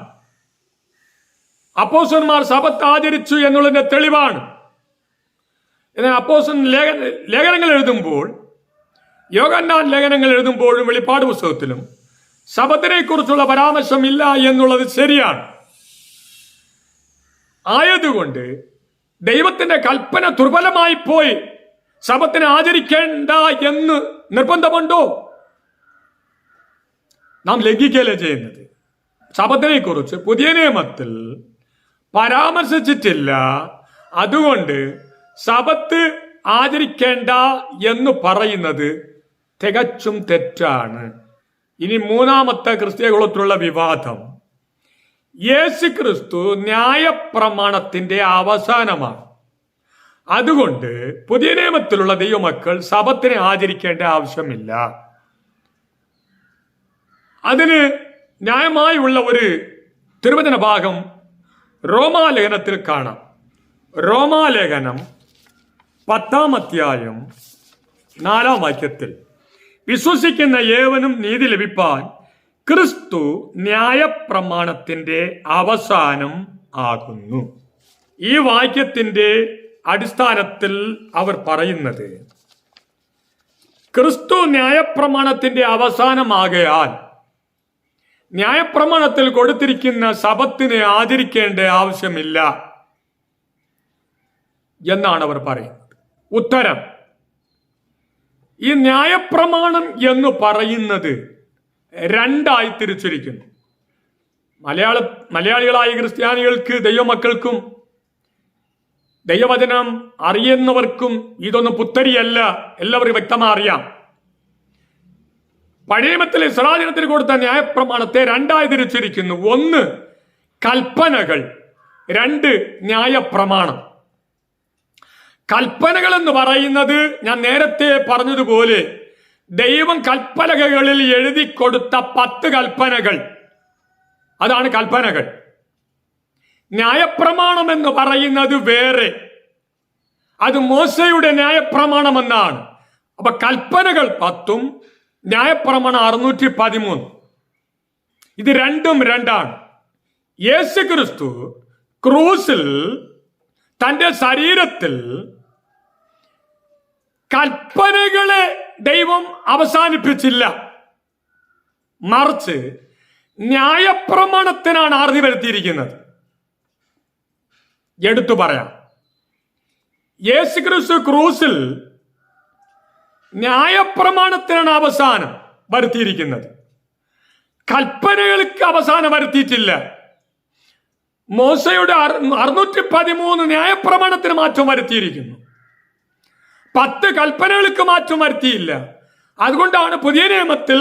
അപ്പോസ്തലന്മാർ സബത്ത് ആചരിച്ചു എന്നുള്ളതിന്റെ തെളിവാണ്. എന്നാൽ അപ്പോസ്തലൻ ലേഖനങ്ങൾ എഴുതുമ്പോൾ, യോഹന്നാൻ ലേഖനങ്ങൾ എഴുതുമ്പോഴും വെളിപ്പാട് പുസ്തകത്തിലും സബത്തിനെ കുറിച്ചുള്ള പരാമർശം ഇല്ല എന്നുള്ളത് ശരിയാണ്. ആയതുകൊണ്ട് ദൈവത്തിന്റെ കൽപ്പന ദുർബലമായി പോയി സബത്തിനെ ആചരിക്കേണ്ട എന്ന് നിർബന്ധമുണ്ടോ? നാം ലംഘിക്കുകയല്ലേ ചെയ്യുന്നത്. സബത്തിനെ കുറിച്ച് പുതിയ നിയമത്തിൽ പരാമർശിച്ചിട്ടില്ല. അതുകൊണ്ട് സബത്ത് ആചരിക്കേണ്ട എന്ന് പറയുന്നത് തികച്ചും തെറ്റാണ്. ഇനി മൂന്നാമത്തെ ക്രിസ്ത്യാനികളുള്ള വിവാദം, യേശുക്രിസ്തു ന്യായപ്രമാണത്തിന്റെ അവസാനമാണ്. അതുകൊണ്ട് പുതിയ നിയമത്തിലുള്ള ദൈവമക്കൾ സബത്തിനെ ആചരിക്കേണ്ട ആവശ്യമില്ല. അതിന് ന്യായമായുള്ള ഒരു തിരുവചന ഭാഗം റോമാലേഖനത്തിൽ കാണാം. റോമാലേഖനം 10-ാം അധ്യായം 4-ാം വാക്യത്തിൽ, വിശ്വസിക്കുന്ന ഏവനും നീതി ലഭിപ്പാൻ ക്രിസ്തു ന്യായപ്രമാണത്തിന്റെ അവസാനം ആകുന്നു. ഈ വാക്യത്തിന്റെ അടിസ്ഥാനത്തിൽ അവർ പറയുന്നത്, ക്രിസ്തു ന്യായപ്രമാണത്തിന്റെ അവസാനമാകയാൽ ന്യായപ്രമാണത്തിൽ കൊടുത്തിരിക്കുന്ന സബത്തിനെ ആചരിക്കേണ്ട ആവശ്യമില്ല എന്നാണ് അവർ പറയുന്നത്. ഉത്തരം, ഈ ന്യായപ്രമാണം എന്ന് പറയുന്നത് രണ്ടായി തിരിച്ചിരിക്കുന്നു. മലയാളികളായ ക്രിസ്ത്യാനികൾക്ക്, ദൈവമക്കൾക്കും ദൈവവചനം അറിയുന്നവർക്കും ഇതൊന്നും പുത്തരിയല്ല, എല്ലാവർക്കും വ്യക്തമായി അറിയാം. പഴയ നിയമത്തിൽ ഇസ്രായേലിന് കൊടുത്ത ന്യായപ്രമാണത്തെ രണ്ടായി തിരിച്ചിരിക്കുന്നു. ഒന്ന് കൽപ്പനകൾ, രണ്ട് ന്യായപ്രമാണം. കൽപ്പനകൾ എന്ന് പറയുന്നത് ഞാൻ നേരത്തെ പറഞ്ഞതുപോലെ ദൈവം കൽപ്പലകകളിൽ എഴുതി കൊടുത്ത 10 കൽപ്പനകൾ, അതാണ് കൽപ്പനകൾ. ന്യായപ്രമാണം എന്ന് പറയുന്നത് വേറെ, അത് മോശയുടെ ന്യായപ്രമാണം എന്നാണ്. അപ്പൊ കൽപ്പനകൾ 10-ഉം ന്യായപ്രമാണം 613. ഇത് രണ്ടും രണ്ടാണ്. യേശുക്രിസ്തു ക്രൂസിൽ തന്റെ ശരീരത്തിൽ കൽപ്പനകളെ ദൈവം അവസാനിപ്പിച്ചില്ല, മറിച്ച് ന്യായപ്രമാണത്തിനാണ് ആർത്തി വരുത്തിയിരിക്കുന്നത്. എടുത്തു പറയാം, യേശുക്രിസ്തു ക്രൂസിൽ ന്യായപ്രമാണത്തിനാണ് അവസാനം വരുത്തിയിരിക്കുന്നത്, കൽപ്പനകൾക്ക് അവസാനം വരുത്തിയിട്ടില്ല. മോശയുടെ 613 ന്യായപ്രമാണത്തിന് മാറ്റം വരുത്തിയിരിക്കുന്നു, 10 കൽപ്പനകൾക്ക് മാറ്റം വരുത്തിയില്ല. അതുകൊണ്ടാണ് പുതിയ നിയമത്തിൽ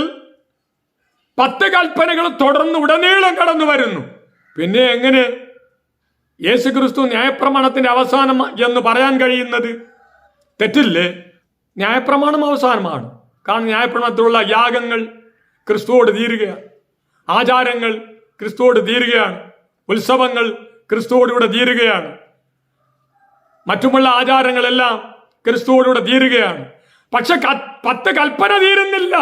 10 കൽപ്പനകൾ തുടർന്ന് ഉടനീളം കടന്നു വരുന്നു. പിന്നെ എങ്ങനെ യേശുക്രിസ്തു ന്യായപ്രമാണത്തിന്റെ അവസാനം എന്ന് പറയാൻ കഴിയുന്നത്? തെറ്റില്ലേ? ന്യായപ്രമാണം അവസാനമാണ്. കാരണം ന്യായപ്രമാണത്തിലുള്ള യാഗങ്ങൾ ക്രിസ്തുവോട് തീരുകയാണ്, ആചാരങ്ങൾ ക്രിസ്തുവോട് തീരുകയാണ്, ഉത്സവങ്ങൾ ക്രിസ്തുവോടുകൂടെ തീരുകയാണ്, മറ്റുമുള്ള ആചാരങ്ങളെല്ലാം ക്രിസ്തുവോടുകൂടെ തീരുകയാണ്. പക്ഷെ 10 കൽപ്പന തീരുന്നില്ല.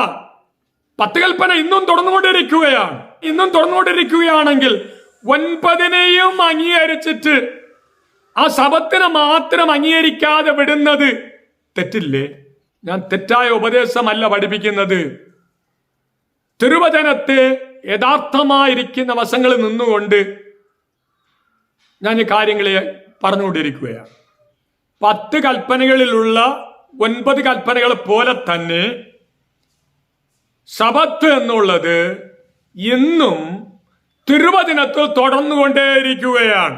10 കൽപ്പന ഇന്നും തുടർന്നുകൊണ്ടിരിക്കുകയാണ്. ഇന്നും തുടർന്നുകൊണ്ടിരിക്കുകയാണെങ്കിൽ 9-നെയും അംഗീകരിച്ചിട്ട് ആ സബത്തിനെ മാത്രം അംഗീകരിക്കാതെ വിടുന്നത് തെറ്റില്ലേ? ഞാൻ തെറ്റായ ഉപദേശമല്ല പഠിപ്പിക്കുന്നത്. തിരുവചനത്തെ യഥാർത്ഥമായിരിക്കുന്ന വശങ്ങളിൽ നിന്നുകൊണ്ട് ഞാൻ ഈ കാര്യങ്ങളെ പറഞ്ഞുകൊണ്ടിരിക്കുകയാണ്. 10 കൽപ്പനകളിലുള്ള 9 കൽപ്പനകൾ പോലെ തന്നെ സബത്ത് എന്നുള്ളത് ഇന്നും തിരുവചനത്തിൽ തുടർന്നുകൊണ്ടേയിരിക്കുകയാണ്.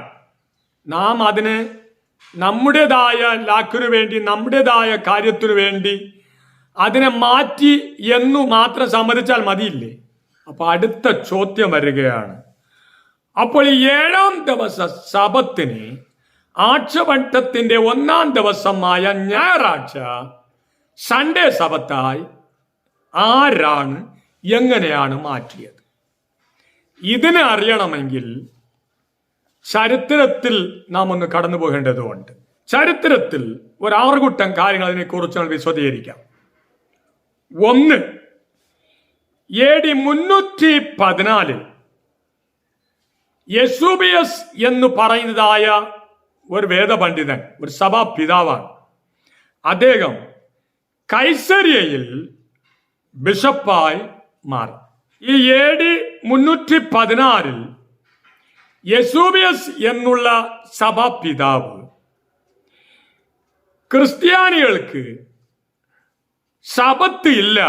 നാം അതിന് നമ്മുടേതായ ലാക്കിനു വേണ്ടി, നമ്മുടേതായ കാര്യത്തിനു വേണ്ടി അതിനെ മാറ്റി എന്നു മാത്രം സമ്മതിച്ചാൽ മതിയില്ലേ? അപ്പൊ അടുത്ത ചോദ്യം വരികയാണ്. അപ്പോൾ ഈ 7-ാം ദിവസ സബത്തിനെ ആഴ്ചവട്ടത്തിന്റെ 1-ാം ദിവസമായ ഞായറാഴ്ച സൺഡേ സബത്തായി ആരാണ്, എങ്ങനെയാണ് മാറ്റിയത്? ഇതിനെ അറിയണമെങ്കിൽ ചരിത്രത്തിൽ നാം ഒന്ന് കടന്നു പോകേണ്ടതുണ്ട്. ചരിത്രത്തിൽ ഒരു 6 കൂട്ടം കാര്യങ്ങൾ അതിനെക്കുറിച്ച് നമ്മൾ വിശദീകരിക്കാം. 1, AD 314 യെസൂബിയസ് എന്ന് പറയുന്നതായ ഒരു വേദപണ്ഡിതൻ, ഒരു സഭാ പിതാവാണ്. അദ്ദേഹം കൈസരിയയിൽ ബിഷപ്പായി മാറി. ഈ AD 316 യെസൂബിയസ് എന്നുള്ള സഭാ പിതാവ് ക്രിസ്ത്യാനികൾക്ക് ശബത്ത് ഇല്ല,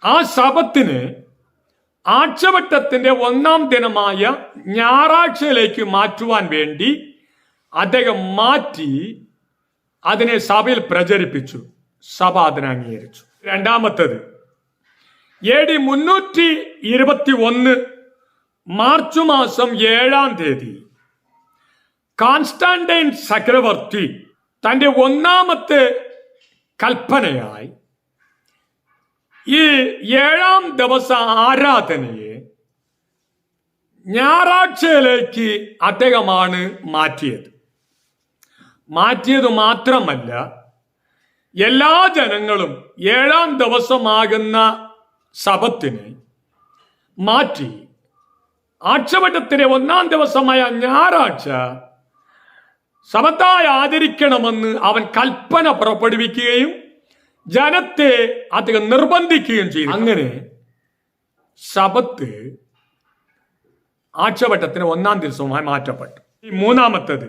ആ ശബത്തിന് ആഴ്ചവട്ടത്തിന്റെ 1-ാം ദിനമായ ഞായറാഴ്ചയിലേക്ക് മാറ്റുവാൻ വേണ്ടി അദ്ദേഹം മാറ്റി അതിനെ സഭയിൽ പ്രചരിപ്പിച്ചു. സഭ അതിനെ അംഗീകരിച്ചു. രണ്ടാമത്തത് AD 321 മാർച്ച് മാസം 7-ാം തീയതി കോൺസ്റ്റാന്റൈൻ ചക്രവർത്തി തന്റെ 1-ാമത്തെ കൽപ്പനയായി ഈ 7-ാം ദിവസ ആരാധനയെ ഞായറാഴ്ചയിലേക്ക് അദ്ദേഹമാണ് മാറ്റിയത് മാത്രമല്ല, എല്ലാ ജനങ്ങളും 7-ാം ദിവസമാകുന്ന ശബത്തിനെ മാറ്റി ആഴ്ചവട്ടത്തിലെ 1-ാം ദിവസമായ ഞായറാഴ്ച ശബത്തായി ആചരിക്കണമെന്ന് അവൻ കൽപ്പന പുറപ്പെടുവിക്കുകയും ജനത്തെ അദ്ദേഹം നിർബന്ധിക്കുകയും ചെയ്തു. അങ്ങനെ ശബത്ത് ആഴ്ചവട്ടത്തിന് 1-ാം ദിവസവുമായി മാറ്റപ്പെട്ടു. മൂന്നാമത്തത്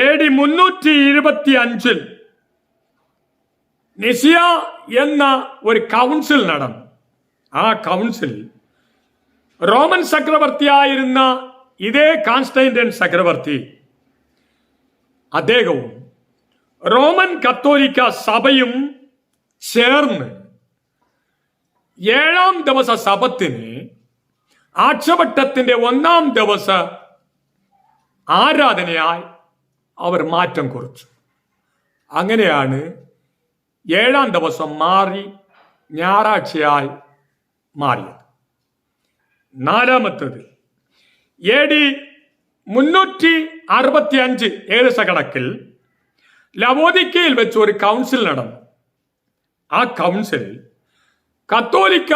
AD 325 നിസിയ എന്ന ഒരു കൗൺസിൽ നടന്നു. ആ കൗൺസിൽ റോമൻ ചക്രവർത്തിയായിരുന്ന ഇതേ കോൺസ്റ്റാന്റൈൻ ചക്രവർത്തി അദ്ദേഹവും റോമൻ കത്തോലിക്ക സഭയും ചേർന്ന് 7-ാം ദിവസ ശബത്തിന് ആഴ്ചവട്ടത്തിന്റെ 1-ാം ദിവസ ആരാധനയായി അവർ മാറ്റം കുറിച്ചു. അങ്ങനെയാണ് 7-ാം ദിവസം മാറി ഞായറാഴ്ചയായി മാറിയത്. നാലാമത്തത് AD 365 ഏകദേശ കണക്കിൽ ലവോദിക്കയിൽ വെച്ച് ഒരു കൗൺസിൽ നടന്നു. ആ കൗൺസിലിൽ കത്തോലിക്ക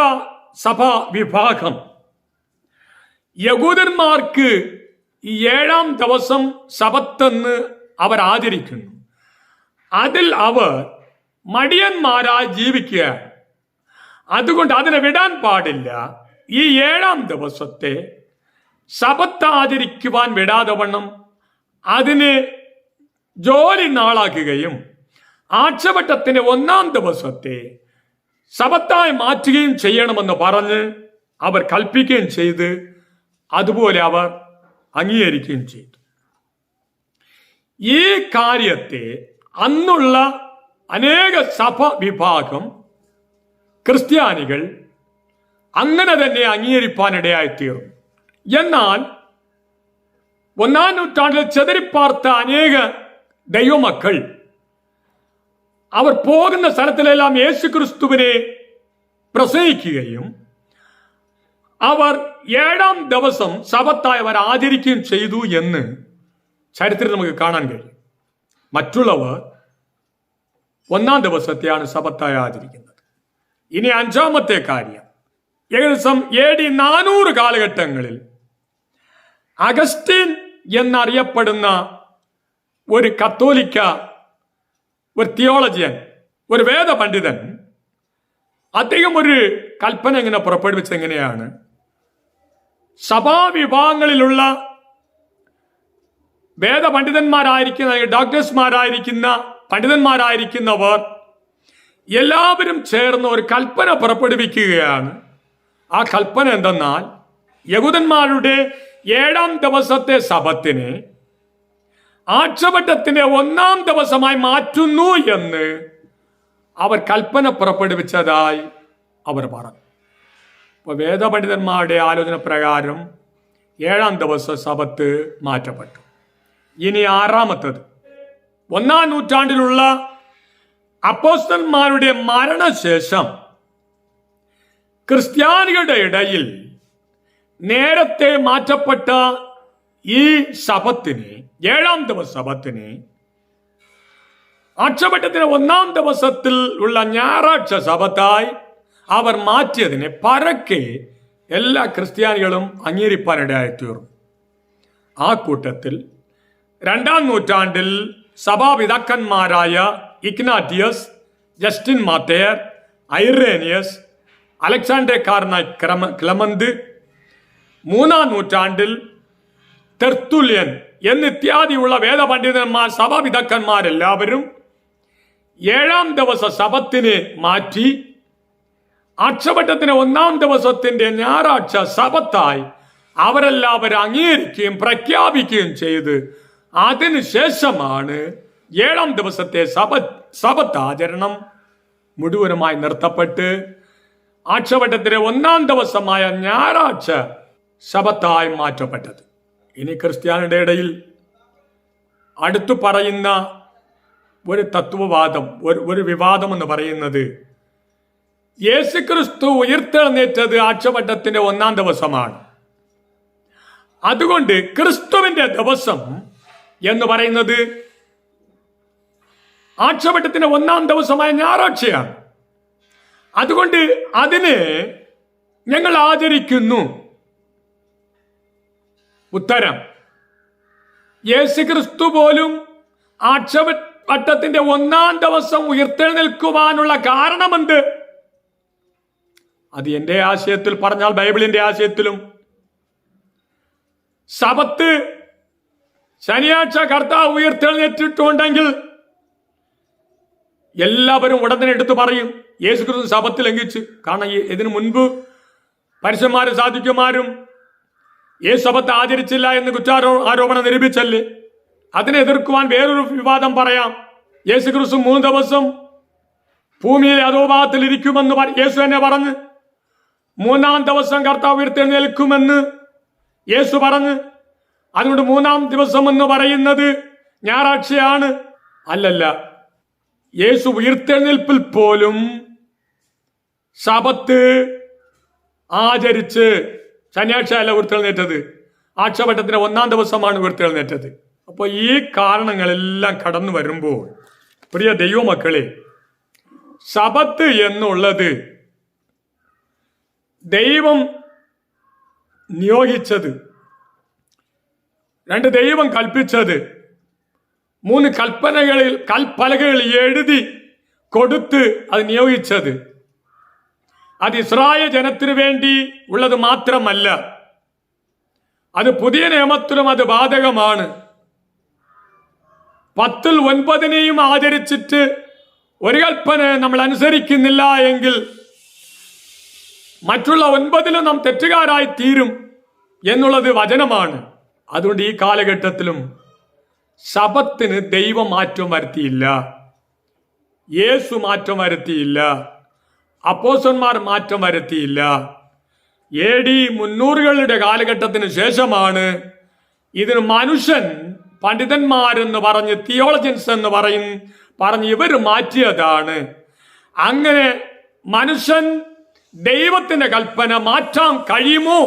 സഭാ വിഭാഗം യഹൂദന്മാർക്ക് ഈ 7-ാം ദിവസം ശബത്തെന്ന് അവർ ആചരിക്കുന്നു, അതിൽ അവർ മടിയന്മാരായി ജീവിക്കുകയാണ്, അതുകൊണ്ട് അതിനെ വിടാൻ പാടില്ല, ഈ 7-ാം ദിവസത്തെ ശബത്ത് ആചരിക്കുവാൻ വിടാതെ വണ്ണം അതിന് ജോലി നാളാക്കുകയും ആഴ്ചവട്ടത്തിന്റെ 1-ാം ദിവസത്തെ ശബത്തായി മാറ്റുകയും ചെയ്യണമെന്ന് പറഞ്ഞ് അവർ കൽപ്പിക്കുകയും ചെയ്ത് അതുപോലെ അവർ അംഗീകരിക്കുകയും ചെയ്തു. ഈ കാര്യത്തെ അന്നുള്ള അനേക സഭ വിഭാഗം ക്രിസ്ത്യാനികൾ അങ്ങനെ തന്നെ അംഗീകരിപ്പാനിടയായിത്തീർന്നു. എന്നാൽ 1-ാം നൂറ്റാണ്ടിൽ ചെതറിപ്പാർത്ത അനേക ദൈവമക്കൾ അവർ പോകുന്ന സ്ഥലത്തിലെല്ലാം യേശു ക്രിസ്തുവിനെ പ്രസംഗിക്കുകയും അവർ 7-ാം ദിവസം ശബത്തായി അവർ ആചരിക്കുകയും ചെയ്തു എന്ന് ചരിത്രത്തിൽ നമുക്ക് കാണാൻ കഴിയും. മറ്റുള്ളവർ 1-ാം ദിവസത്തെയാണ് ശബത്തായി ആചരിക്കുന്നത്. ഇനി 5-ാമത്തെ കാര്യം, ഏകദേശം AD 400 കാലഘട്ടങ്ങളിൽ അഗസ്റ്റിൻ എന്നറിയപ്പെടുന്ന ഒരു കത്തോലിക്ക, ഒരു തിയോളജിയൻ, ഒരു വേദപണ്ഡിതൻ, അദ്ദേഹം ഒരു കൽപ്പന ഇങ്ങനെ പുറപ്പെടുവിച്ചത് എങ്ങനെയാണ്? സഭാവിഭാഗങ്ങളിലുള്ള വേദപണ്ഡിതന്മാരായിരിക്കുന്ന ഡോക്ടേഴ്സ്മാരായിരിക്കുന്ന പണ്ഡിതന്മാരായിരിക്കുന്നവർ എല്ലാവരും ചേർന്ന് ഒരു കൽപ്പന പുറപ്പെടുവിക്കുകയാണ്. ആ കൽപ്പന എന്തെന്നാൽ, യഹൂദന്മാരുടെ 7-ാം ദിവസത്തെ ശബത്തിനെ ആഴ്ചവട്ടത്തിന്റെ 1-ാം ദിവസമായി മാറ്റുന്നു എന്ന് അവർ കൽപ്പന പുറപ്പെടുവിച്ചതായി അവർ പറഞ്ഞു. അപ്പോൾ വേദപണ്ഡിതന്മാരുടെ ആലോചന പ്രകാരം 7-ാം ദിവസം ശബത്ത് മാറ്റപ്പെട്ടു. ഇനി 6-ാമത്തത്, 1-ാം നൂറ്റാണ്ടിലുള്ള അപ്പോസ്തലന്മാരുടെ മരണശേഷം ക്രിസ്ത്യാനികളുടെ ഇടയിൽ നേരത്തെ മാറ്റപ്പെട്ട ഈ ശബത്തിനെ, 7-ാം ദിവസ ശബത്തിനെ ആഴ്ചവട്ടത്തിന് 1-ാം ദിവസത്തിൽ ഉള്ള ഞായറാഴ്ച ശബത്തായി അവർ മാറ്റിയതിനെ പരക്കെ എല്ലാ ക്രിസ്ത്യാനികളും അംഗീകരിപ്പാനിടയായിത്തീർന്നു. ആ കൂട്ടത്തിൽ 2-ാം നൂറ്റാണ്ടിൽ സഭാപിതാക്കന്മാരായ ഇഗ്നാറ്റിയസ്, ജസ്റ്റിൻ മാത്തേർ, ഐറേനിയസ്, അലക്സാണ്ടർക്കാരനായ ക്ലെമന്ത്, 3-ാം നൂറ്റാണ്ടിൽ തെർത്തുല്യൻ എന്നിത്യാദിയുള്ള വേദപണ്ഡിതന്മാർ, സഭാപിതാക്കന്മാരെല്ലാവരും 7-ാം ദിവസ ശബത്തിനെ മാറ്റി ആഴ്ചവട്ടത്തിന് 1-ാം ദിവസത്തിന്റെ ഞായറാഴ്ച ശബത്തായി അവരെല്ലാവരും അംഗീകരിക്കുകയും പ്രഖ്യാപിക്കുകയും ചെയ്ത് അതിനുശേഷമാണ് 7-ാം ദിവസത്തെ ശബത്ത് ആചരണം മുഴുവനുമായി നിർത്തപ്പെട്ട് ആഴ്ചവട്ടത്തിലെ 1-ാം ദിവസമായ ഞായറാഴ്ച ശബത്തായി മാറ്റപ്പെട്ടത്. ഇനി ക്രിസ്ത്യാനിയുടെ ഇടയിൽ അടുത്തു പറയുന്ന ഒരു തത്വവാദം, ഒരു വിവാദം എന്ന് പറയുന്നത് യേശുക്രിസ്തു ഉയർത്തെഴുന്നേറ്റത് ആഴ്ചവട്ടത്തിന്റെ 1-ാം ദിവസമാണ്. അതുകൊണ്ട് ക്രിസ്തുവിന്റെ ദിവസം എന്ന് പറയുന്നത് ആഴ്ചവട്ടത്തിന്റെ 1-ാം ദിവസമായ ഞായറാഴ്ചയാണ്. അതുകൊണ്ട് അതിനെ ഞങ്ങൾ ആചരിക്കുന്നു. ഉത്തരം: യേശുക്രിസ്തു പോലും ആഴ്ചവട്ടത്തിന്റെ 1-ാം ദിവസം ഉയർത്തെഴുന്നേൽക്കുവാനുള്ള കാരണമെന്ത്? അത് എന്റെ ആശയത്തിൽ പറഞ്ഞാൽ ബൈബിളിന്റെ ആശയത്തിലും ശബത്ത് ശനിയാഴ്ച കർത്താവ് ഉയർത്തെഴുന്നേറ്റിട്ടുണ്ടെങ്കിൽ എല്ലാവരും ഉടനെ എടുത്തു പറയും യേശുക്രിസ്തു ശബത്ത് ലംഘിച്ച്. കാരണം ഇതിനു മുൻപ് പരീശന്മാരും സാദുക്യന്മാരും യേശു ശബത്ത് ആചരിച്ചില്ല എന്ന് കുറ്റാരോപണം നിരൂപിച്ചല്ലേ. അതിനെ എതിർക്കുവാൻ വേറൊരു വിവാദം പറയാം. യേശുക്രിസ്തു 3 ദിവസം ഭൂമിയിലെ അധോഭാഗത്തിൽ ഇരിക്കുമെന്ന് യേശു തന്നെ പറഞ്ഞ് 3-ാം ദിവസം കർത്താവ് ഉയർത്തെഴുന്നേൽക്കുമെന്ന് യേശു പറഞ്ഞ്, അതുകൊണ്ട് 3-ാം ദിവസം എന്ന് പറയുന്നത് ഞായറാഴ്ചയാണ്. അല്ലല്ല, യേശു ഉയർത്തെഴുന്നേൽപ്പിൽ പോലും ശബത്ത് ആചരിച്ച് ശനിയാഴ്ച അല്ല ഉയർത്തെഴുന്നേറ്റത്, ആഴ്ചവട്ടത്തിന്റെ 1-ാം ദിവസമാണ് ഉയർത്തെഴുന്നേറ്റത്. അപ്പോൾ ഈ കാരണങ്ങളെല്ലാം കടന്നു വരുമ്പോൾ പ്രിയ ദൈവമക്കളെ, ശബത്ത് എന്നുള്ളത് ദൈവം നിയോഗിച്ചത്, 2 ദൈവം കൽപ്പിച്ചത്, 3 കൽപ്പലകളിൽ എഴുതി കൊടുത്ത് അത് നിയോഗിച്ചത്, അത് ഇസ്രായേൽ ജനത്തിനു വേണ്ടി ഉള്ളത് മാത്രമല്ല, അത് പുതിയ നിയമത്തിലും അത് ബാധകമാണ്. 10-ൽ 9-നെയും ആചരിച്ചിട്ട് ഒരു കൽപ്പന നമ്മൾ അനുസരിക്കുന്നില്ല എങ്കിൽ മറ്റുള്ള 9-ലും നാം തെറ്റുകാരായി തീരും എന്നുള്ളത് വചനമാണ്. അതുകൊണ്ട് ഈ കാലഘട്ടത്തിലും ശബത്തിന് ദൈവം മാറ്റം വരുത്തിയില്ല, യേശു മാറ്റം വരുത്തിയില്ല, അപ്പോസ്തലന്മാർ മാറ്റം വരുത്തിയില്ല. AD 300-കളുടെ കാലഘട്ടത്തിന് ശേഷമാണ് ഇതിന് മനുഷ്യൻ, പണ്ഡിതന്മാരെന്ന് പറഞ്ഞ്, തിയോളജൻസ് എന്ന് പറഞ്ഞ് ഇവർ മാറ്റിയതാണ്. അങ്ങനെ മനുഷ്യൻ ദൈവത്തിന്റെ കൽപ്പന മാറ്റാൻ കഴിയുമോ,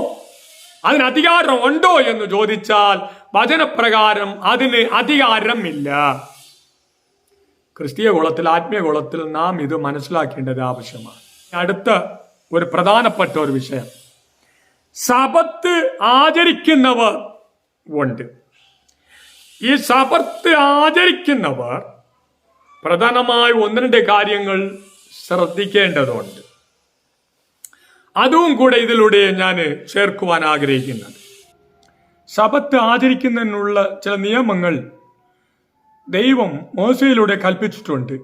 അതിന് അധികാരം ഉണ്ടോ എന്ന് ചോദിച്ചാൽ വചനപ്രകാരം അതിന് അധികാരമില്ല. ക്രിസ്തീയ കുളത്തിൽ, ആത്മീയ കുളത്തിൽ നാം ഇത് മനസ്സിലാക്കേണ്ടത് ആവശ്യമാണ്. അടുത്ത ഒരു പ്രധാനപ്പെട്ട ഒരു വിഷയം, ശബത്ത് ആചരിക്കുന്നവർ ഉണ്ട്. ഈ ശബത്ത് ആചരിക്കുന്നവർ പ്രധാനമായി 1-2 കാര്യങ്ങൾ ശ്രദ്ധിക്കേണ്ടതുണ്ട്. അതും കൂടെ ഇതിലൂടെ ഞാൻ ചേർക്കുവാൻ ആഗ്രഹിക്കുന്നത്, ശബത്ത് ആചരിക്കുന്നതിനുള്ള ചില നിയമങ്ങൾ ദൈവം മോശയിലൂടെ കൽപ്പിച്ചിട്ടുണ്ട്.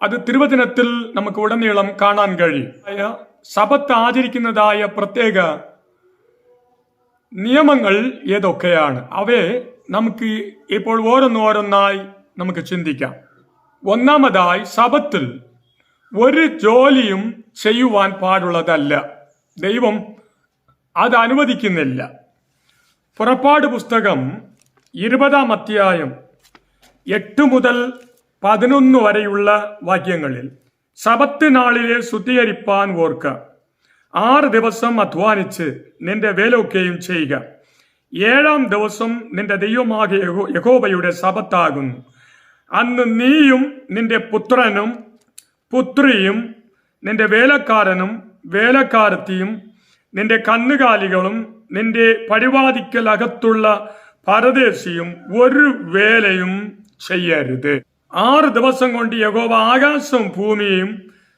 അത് തിരുവചനത്തിൽ നമുക്ക് ഉടനീളം കാണാൻ കഴിയും. ശബത്ത് ആചരിക്കുന്നതായ പ്രത്യേക നിയമങ്ങൾ ഏതൊക്കെയാണ്? അവയെ നമുക്ക് ഇപ്പോൾ ഓരോന്നോരോന്നായി നമുക്ക് ചിന്തിക്കാം. ഒന്നാമതായി, ശബത്തിൽ ഒരു ജോലിയും ചെയ്യുവാൻ പാടുള്ളതല്ല. ദൈവം അത് അനുവദിക്കുന്നില്ല. പുറപ്പാട് പുസ്തകം 20-ാം അധ്യായം 8 മുതൽ 11 വരെയുള്ള വാക്യങ്ങളിൽ, ശബത്ത് നാളിലെ ശുദ്ധീകരിപ്പാൻ ഓർക്ക, 6 ദിവസം അധ്വാനിച്ച് നിന്റെ വേലൊക്കെയും ചെയ്യുക. 7-ാം ദിവസം നിന്റെ ദൈവമാകിയ യഹോവയുടെ ശബത്താകുന്നു. അന്ന് നീയും നിന്റെ പുത്രനും പുത്രിയും നിന്റെ വേലക്കാരനും വേലക്കാരത്തിയും നിന്റെ കന്നുകാലികളും നിന്റെ പടിവാതിക്കൽ അകത്തുള്ള പരദേശിയും ഒരു വേലയും ചെയ്യരുത്. 6 ദിവസം കൊണ്ട് യഹോവ ആകാശവും ഭൂമിയും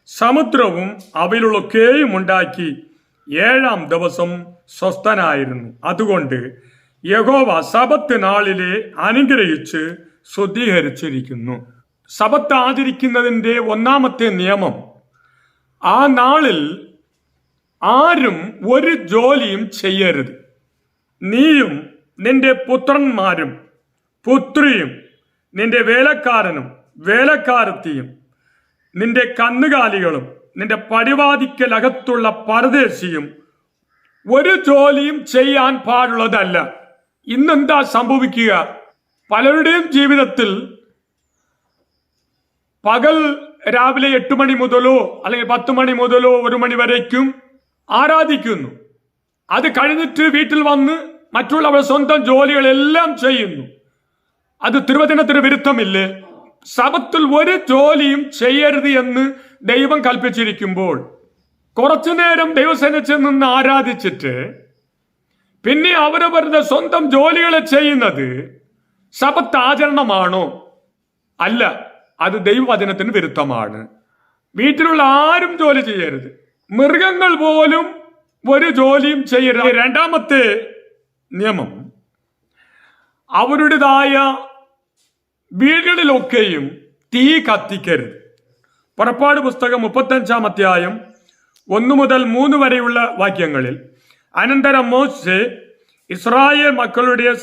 സമുദ്രവും അവയിലുള്ളൊക്കെയും ഉണ്ടാക്കി 7-ാം ദിവസം സ്വസ്ഥനായിരുന്നു. അതുകൊണ്ട് യഹോവ സബത്ത് നാളിലെ അനുഗ്രഹിച്ച് ശുദ്ധീകരിച്ചിരിക്കുന്നു. സബത്ത് ആചരിക്കുന്നതിന്റെ 1-ാമത്തെ നിയമം, ആ നാളിൽ ആരും ഒരു ജോലിയും ചെയ്യരുത്. നീയും നിന്റെ പുത്രന്മാരും പുത്രിയും നിന്റെ വേലക്കാരനും വേലക്കാരത്തിയും നിന്റെ കന്നുകാലികളും നിന്റെ പടിവാതിക്കൽ അകത്തുള്ള പരദേശിയും ഒരു ജോലിയും ചെയ്യാൻ പാടുള്ളതല്ല. ഇന്നെന്താ സംഭവിക്കുക? പലരുടെയും ജീവിതത്തിൽ പകൽ രാവിലെ 8 മണി മുതലോ അല്ലെങ്കിൽ 10 മണി മുതലോ 1 മണി വരേക്കും ആരാധിക്കുന്നു. അത് കഴിഞ്ഞിട്ട് വീട്ടിൽ വന്ന് മറ്റുള്ളവരുടെ സ്വന്തം ജോലികളെല്ലാം ചെയ്യുന്നു. അത് തിരുവചനത്തിന് വിരുദ്ധമില്ലേ? സബത്തിൽ ഒരു ജോലിയും ചെയ്യരുത് എന്ന് ദൈവം കൽപ്പിച്ചിരിക്കുമ്പോൾ കുറച്ചു നേരം ദൈവസന്നിധിയിൽ നിന്ന് ആരാധിച്ചിട്ട് പിന്നെ അവരവരുടെ സ്വന്തം ജോലികളെ ചെയ്യുന്നത് സബത്ത് ആചരണമാണോ? അല്ല, അത് ദൈവവചനത്തിന് വിരുദ്ധമാണ്. വീട്ടിലുള്ള ആരും ജോലി ചെയ്യരുത്. മൃഗങ്ങൾ പോലും ഒരു ജോലിയും ചെയ്യരുത്. 2-ാമത്തെ നിയമം, അവരുടേതായ വീടുകളിലൊക്കെയും തീ കത്തിക്കരുത്. പുറപ്പാട് പുസ്തകം 35-ാം അധ്യായം 1 മുതൽ 3 വരെയുള്ള വാക്യങ്ങളിൽ, അനന്തരം മോശെ ഇസ്രായേൽ മക്കളുടെ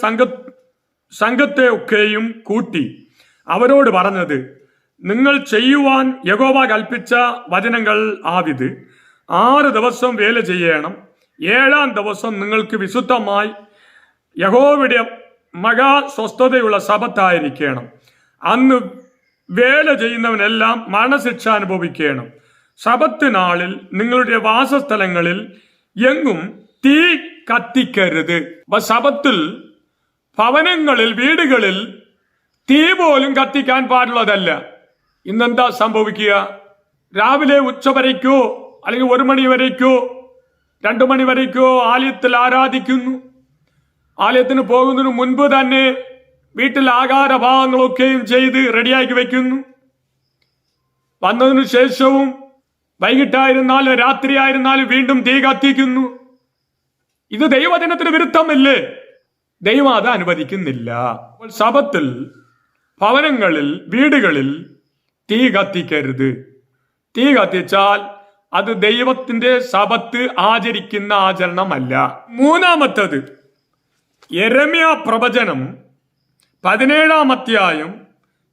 സംഘത്തെ ഒക്കെയും കൂട്ടി അവരോട് പറഞ്ഞത്, നിങ്ങൾ ചെയ്യുവാൻ യഹോവ കൽപ്പിച്ച വചനങ്ങൾ ആവിത്. 6 ദിവസം വേല ചെയ്യണം. 7-ാം ദിവസം നിങ്ങൾക്ക് വിശുദ്ധമായി യഹോവയുടെ മഹാസ്വസ്ഥതയുള്ള സബത്തായിരിക്കണം. അന്ന് വേല ചെയ്യുന്നവനെല്ലാം മരണശിക്ഷ അനുഭവിക്കണം. സബത്ത് നാളിൽ നിങ്ങളുടെ വാസസ്ഥലങ്ങളിൽ എങ്ങും തീ കത്തിക്കരുത്. സബത്തിൽ ഭവനങ്ങളിൽ, വീടുകളിൽ തീ പോലും കത്തിക്കാൻ പാടുള്ളതല്ല. ഇന്നെന്താ സംഭവിക്കുക? രാവിലെ ഉച്ച വരയ്ക്കോ അല്ലെങ്കിൽ 1 മണി വരയ്ക്കോ 2 മണി വരയ്ക്കോ ആലയത്തിൽ ആരാധിക്കുന്നു. ആലയത്തിന് പോകുന്നതിന് മുൻപ് തന്നെ വീട്ടിൽ ആഹാരഭാഗങ്ങളൊക്കെയും ചെയ്ത് റെഡിയാക്കി വെക്കുന്നു. വന്നതിനു ശേഷവും വൈകിട്ടായിരുന്നാലും രാത്രിയായിരുന്നാലും വീണ്ടും തീ കത്തിക്കുന്നു. ഇത് ദൈവവചനത്തിന് വിരുദ്ധമല്ലേ? ദൈവം അത് അനുവദിക്കുന്നില്ല. സബത്തിൽ ഭവനങ്ങളിൽ, വീടുകളിൽ തീ കത്തിക്കരുത്. തീ കത്തിച്ചാൽ അത് ദൈവത്തിന്റെ സബത്ത് ആചരിക്കുന്ന ആചരണമല്ല. 3-ാമത്തത്, യെരമ്യാ പ്രവചനം 17-ാം അധ്യായം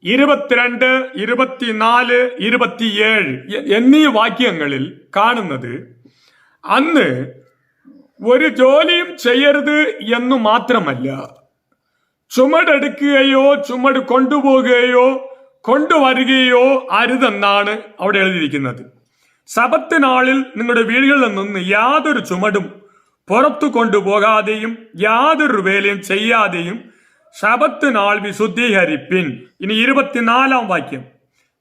22, 24, 27 എന്നീ വാക്യങ്ങളിൽ കാണുന്നത്, അന്ന് ഒരു ജോലിയും ചെയ്യരുത് എന്നു മാത്രമല്ല, ചുമടെടുക്കുകയോ ചുമട് കൊണ്ടുപോകുകയോ കൊണ്ടുവരികയോ അരുതെന്നാണ് അവിടെ എഴുതിയിരിക്കുന്നത്. സബത്ത് നാളിൽ നിങ്ങളുടെ വീടുകളിൽ നിന്ന് യാതൊരു ചുമടും പുറത്തു കൊണ്ടുപോകാതെയും യാതൊരു വേലയും ചെയ്യാതെയും സബത്ത് നാൾ വിശുദ്ധീകരിപ്പിൻ. ഇനി 24-ാം വാക്യം,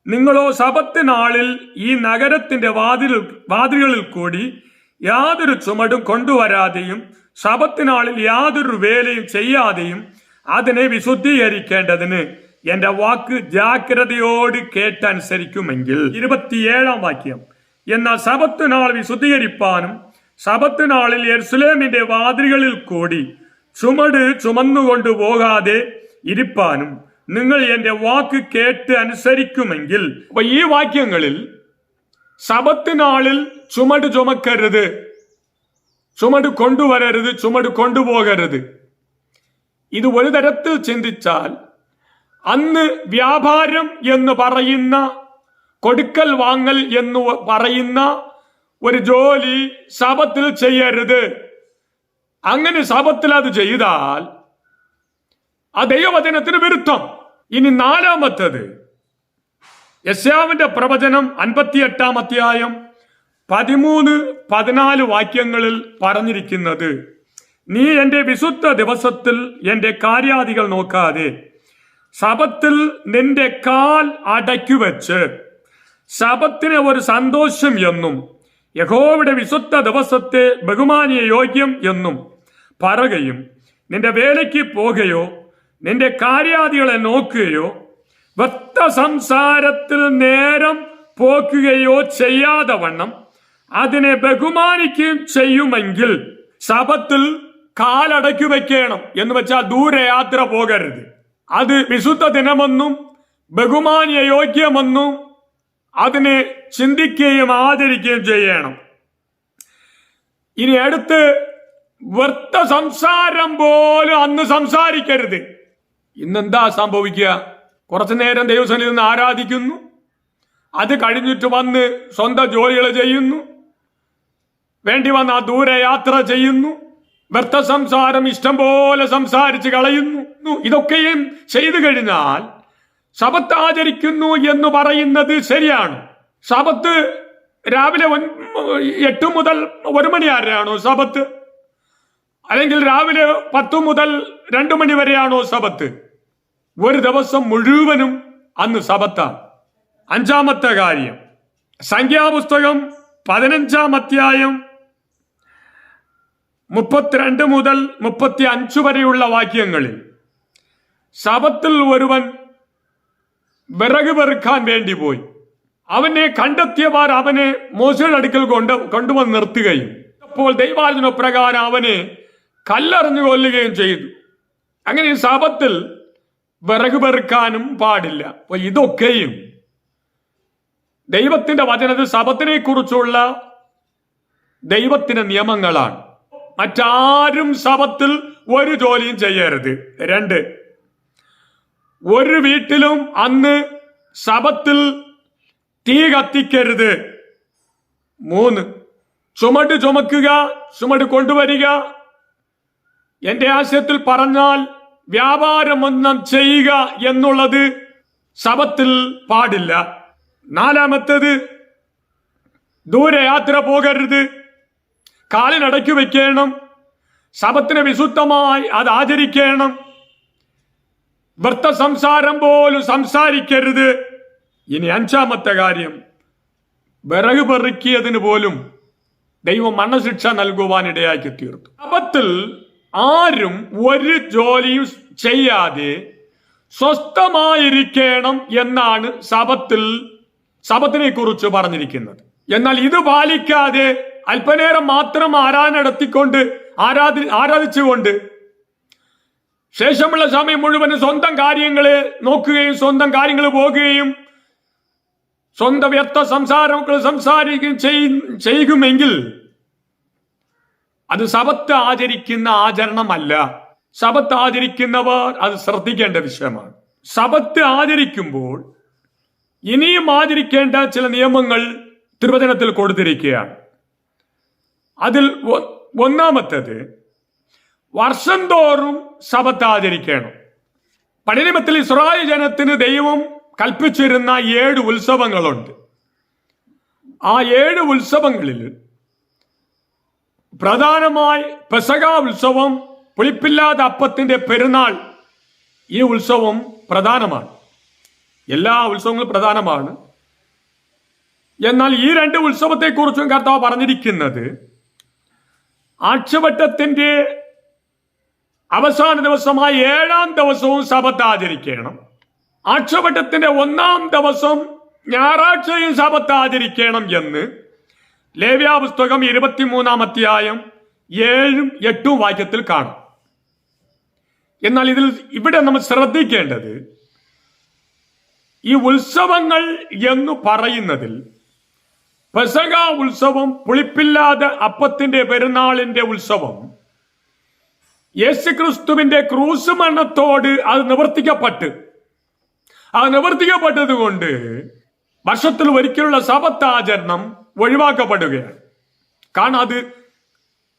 നിങ്ങളോ സബത്ത് നാളിൽ ഈ നഗരത്തിന്റെ വാതിലുകളിൽ കൂടി യാതൊരു ചുമടും കൊണ്ടുവരാതെയും സബത്ത് നാളിൽ യാതൊരു വേലയും ചെയ്യാതെയും അതിനെ വിശുദ്ധീകരിക്കേണ്ടതിന് എന്റെ വാക്ക് ജാഗ്രതയോട് കേട്ടനുസരിക്കുമെങ്കിൽ. 27-ാം വാക്യം, എന്നാൽ സബത്ത് നാൾ വിശുദ്ധീകരിപ്പാനും സബത്ത് നാളിൽ യെരുശലേമിന്റെ വാതിലുകളിൽ കൂടി ചുമട് ചുമന്നുകൊണ്ടു പോകാതെ ഇരിപ്പാനും നിങ്ങൾ എന്റെ വാക്ക് കേട്ട് അനുസരിക്കുമെങ്കിൽ. അപ്പൊ ഈ വാക്യങ്ങളിൽ സബത്ത് നാളിൽ ചുമട് ചുമക്കരുത്, ചുമട് കൊണ്ടുവരരുത്, ചുമട് കൊണ്ടുപോകരുത്. ഇത് ഒരു തരത്തിൽ ചിന്തിച്ചാൽ അന്ന് വ്യാപാരം എന്ന് പറയുന്ന, കൊടുക്കൽ വാങ്ങൽ എന്ന് പറയുന്ന ഒരു ജോലി സബത്തിൽ ചെയ്യരുത്. അങ്ങനെ സബത്തിൽ അത് ചെയ്താൽ ആ ദൈവവചനത്തിന് വിരുദ്ധം. ഇനി 4-ാമത്തത്, യെശയ്യാവിന്റെ പ്രവചനം 58-ാം അധ്യായം 13, 14 വാക്യങ്ങളിൽ പറഞ്ഞിരിക്കുന്നത്, നീ എന്റെ വിശുദ്ധ ദിവസത്തിൽ എന്റെ കാര്യാദികൾ നോക്കാതെ സബത്തിൽ നിന്റെ കാൽ അടയ്ക്കുവെച്ച് സബത്തിനെ ഒരു സന്തോഷം എന്നും യഹോവയുടെ വിശുദ്ധ ദിവസത്തെ ബഹുമാനീയ യോഗ്യം എന്നും പറയുകയും നിന്റെ വേലയ്ക്ക് പോകുകയോ നിന്റെ കാര്യാദികളെ നോക്കുകയോ വ്യക്ത സംസാരത്തിൽ നേരം പോക്കുകയോ ചെയ്യാതെ വണ്ണം അതിനെ ബഹുമാനിക്കുകയും ചെയ്യുമെങ്കിൽ ശബത്തിൽ കാലടക്കി വെക്കണം. എന്ന് വെച്ചാൽ ദൂരയാത്ര പോകരുത്. അത് വിശുദ്ധ ദിനമെന്നും ബഹുമാനീയ യോഗ്യമെന്നും അതിനെ ചിന്തിക്കുകയും ആദരിക്കുകയും ചെയ്യണം. ഇനി അടുത്ത് വ്യർത്ഥ സംസാരം പോലും അന്ന് സംസാരിക്കരുത്. ഇന്നെന്താ സംഭവിക്കുക? കുറച്ചു നേരം ദൈവസന്നിധിയിൽ നിന്ന് ആരാധിക്കുന്നു, അത് കഴിഞ്ഞിട്ട് വന്ന് സ്വന്തം ജോലികൾ ചെയ്യുന്നു, വേണ്ടി വന്ന ആ ദൂരയാത്ര ചെയ്യുന്നു, വ്യർത്ഥ സംസാരം ഇഷ്ടം പോലെ സംസാരിച്ച് കളയുന്നു. ഇതൊക്കെയും ചെയ്തു കഴിഞ്ഞാൽ ശബത്ത് ആചരിക്കുന്നു എന്ന് പറയുന്നത് ശരിയാണ്. ശബത്ത് രാവിലെ 8 മുതൽ 1 മണി വരെയാണോ ശബത്ത്? അല്ലെങ്കിൽ രാവിലെ 10 മുതൽ 2 മണി വരെയാണോ ശബത്ത്? ഒരു ദിവസം മുഴുവനും അന്ന് ശബത്താണ്. 5-ാമത്തെ കാര്യം, സംഖ്യാപുസ്തകം 15-ാം അധ്യായം 32 മുതൽ 35 വരെയുള്ള വാക്യങ്ങളിൽ ശബത്തിൽ ഒരുവൻ വിറക് പെറുക്കാൻ വേണ്ടി പോയി. അവനെ കണ്ടെത്തിയവർ അവനെ മോശയുടെ അടുക്കൽ കൊണ്ടുവന്ന് നിർത്തുകയും അപ്പോൾ ദൈവാലോചന പ്രകാരം അവനെ കല്ലെറിഞ്ഞു കൊല്ലുകയും ചെയ്തു. അങ്ങനെ ശബത്തിൽ വിറക് പെറുക്കാനും പാടില്ല. അപ്പൊ ഇതൊക്കെയും ദൈവത്തിന്റെ വചനത്തിൽ ശബത്തിനെ കുറിച്ചുള്ള ദൈവത്തിന്റെ നിയമങ്ങളാണ്. മറ്റാരും ശബത്തിൽ ഒരു ജോലിയും ചെയ്യരുത്. 2, ഒരു വീട്ടിലും അന്ന് ശബത്തിൽ തീ കത്തിക്കരുത്. 3, ചുമട് ചുമക്കുക, ചുമട് കൊണ്ടുവരിക, എന്റെ ആശയത്തിൽ പറഞ്ഞാൽ വ്യാപാരമൊന്നും ചെയ്യുക എന്നുള്ളത് ശബത്തിൽ പാടില്ല. 4-ാമത്തേത്, ദൂരയാത്ര പോകരുത്, കാലിനടക്കി വെക്കണം, ശബത്തിനെ വിശുദ്ധമായി അത് ആചരിക്കണം, വ്യർത്ഥ സംസാരം പോലും സംസാരിക്കരുത്. ഇനി 5-ാമത്തെ കാര്യം, വിറക് പെറുക്കിയതിന് പോലും ദൈവം മരണശിക്ഷ നൽകുവാനിടയാക്കി തീർത്തു. ശബത്തിൽ ആരും ഒരു ജോലിയും ചെയ്യാതെ സ്വസ്ഥമായിരിക്കണം എന്നാണ് ശബത്തിനെ കുറിച്ച് പറഞ്ഞിരിക്കുന്നത്. എന്നാൽ ഇത് പാലിക്കാതെ അല്പനേരം മാത്രം ആരാധന നടത്തിക്കൊണ്ട് ആരാധിച്ചുകൊണ്ട് ശേഷമുള്ള സമയം മുഴുവൻ സ്വന്തം കാര്യങ്ങളെ നോക്കുകയും സ്വന്തം കാര്യങ്ങൾ പോകുകയും സ്വന്തം വ്യർത്ഥ സംസാരങ്ങൾ സംസാരിക്കുകയും ചെയ്യുമെങ്കിൽ അത് ശബത്ത് ആചരിക്കുന്ന ആചരണമല്ല. ശബത്ത് ആചരിക്കുന്നവർ അത് ശ്രദ്ധിക്കേണ്ട വിഷയമാണ്. ശബത്ത് ആചരിക്കുമ്പോൾ ഇനിയും ആചരിക്കേണ്ട ചില നിയമങ്ങൾ തിരുവചനത്തിൽ കൊടുത്തിരിക്കുകയാണ്. അതിൽ 1-ാമത്തേത്, വർഷം തോറും ശബത്ത് ആചരിക്കണം. പഴയ നിയമത്തിൽ ഇസ്രായേൽ ജനത്തിന് ദൈവം കൽപ്പിച്ചിരുന്ന 7 ഉത്സവങ്ങളുണ്ട്. ആ 7 ഉത്സവങ്ങളിൽ പ്രധാനമായി പെസഹ ഉത്സവം, പുളിപ്പില്ലാത്ത അപ്പത്തിന്റെ പെരുന്നാൾ, ഈ ഉത്സവം പ്രധാനമാണ്. എല്ലാ ഉത്സവങ്ങളും പ്രധാനമാണ്. എന്നാൽ ഈ 2 ഉത്സവത്തെക്കുറിച്ചും കർത്താവ് പറഞ്ഞിരിക്കുന്നത് ആഴ്ചവട്ടത്തിന്റെ അവസാന ദിവസമായ 7-ാം ദിവസവും ശബത്ത് ആചരിക്കണം. ആഴ്ചവട്ടത്തിന്റെ 1-ാം ദിവസം ഞായറാഴ്ചയും ശബത്ത് ആചരിക്കണം എന്ന് ലേവ്യാപുസ്തകം 23-ാം അധ്യായം 7-ഉം 8-ഉം വാക്യത്തിൽ കാണാം. എന്നാൽ ഇവിടെ നമ്മൾ ശ്രദ്ധിക്കേണ്ടത്, ഈ ഉത്സവങ്ങൾ എന്ന് പറയുന്നതിൽ പെസഹ ഉത്സവം, പുളിപ്പില്ലാതെ അപ്പത്തിന്റെ പെരുന്നാളിന്റെ ഉത്സവം, യേശുക്രിസ്തുവിന്റെ ക്രൂശ് മരണത്തോട് അത് നിവർത്തിക്കപ്പെട്ടത് കൊണ്ട് വർഷത്തിൽ ഒരിക്കലുള്ള ശബത്ത് ആചരണം ഒഴിവാക്കപ്പെടുകയാണ്. കാരണം അത്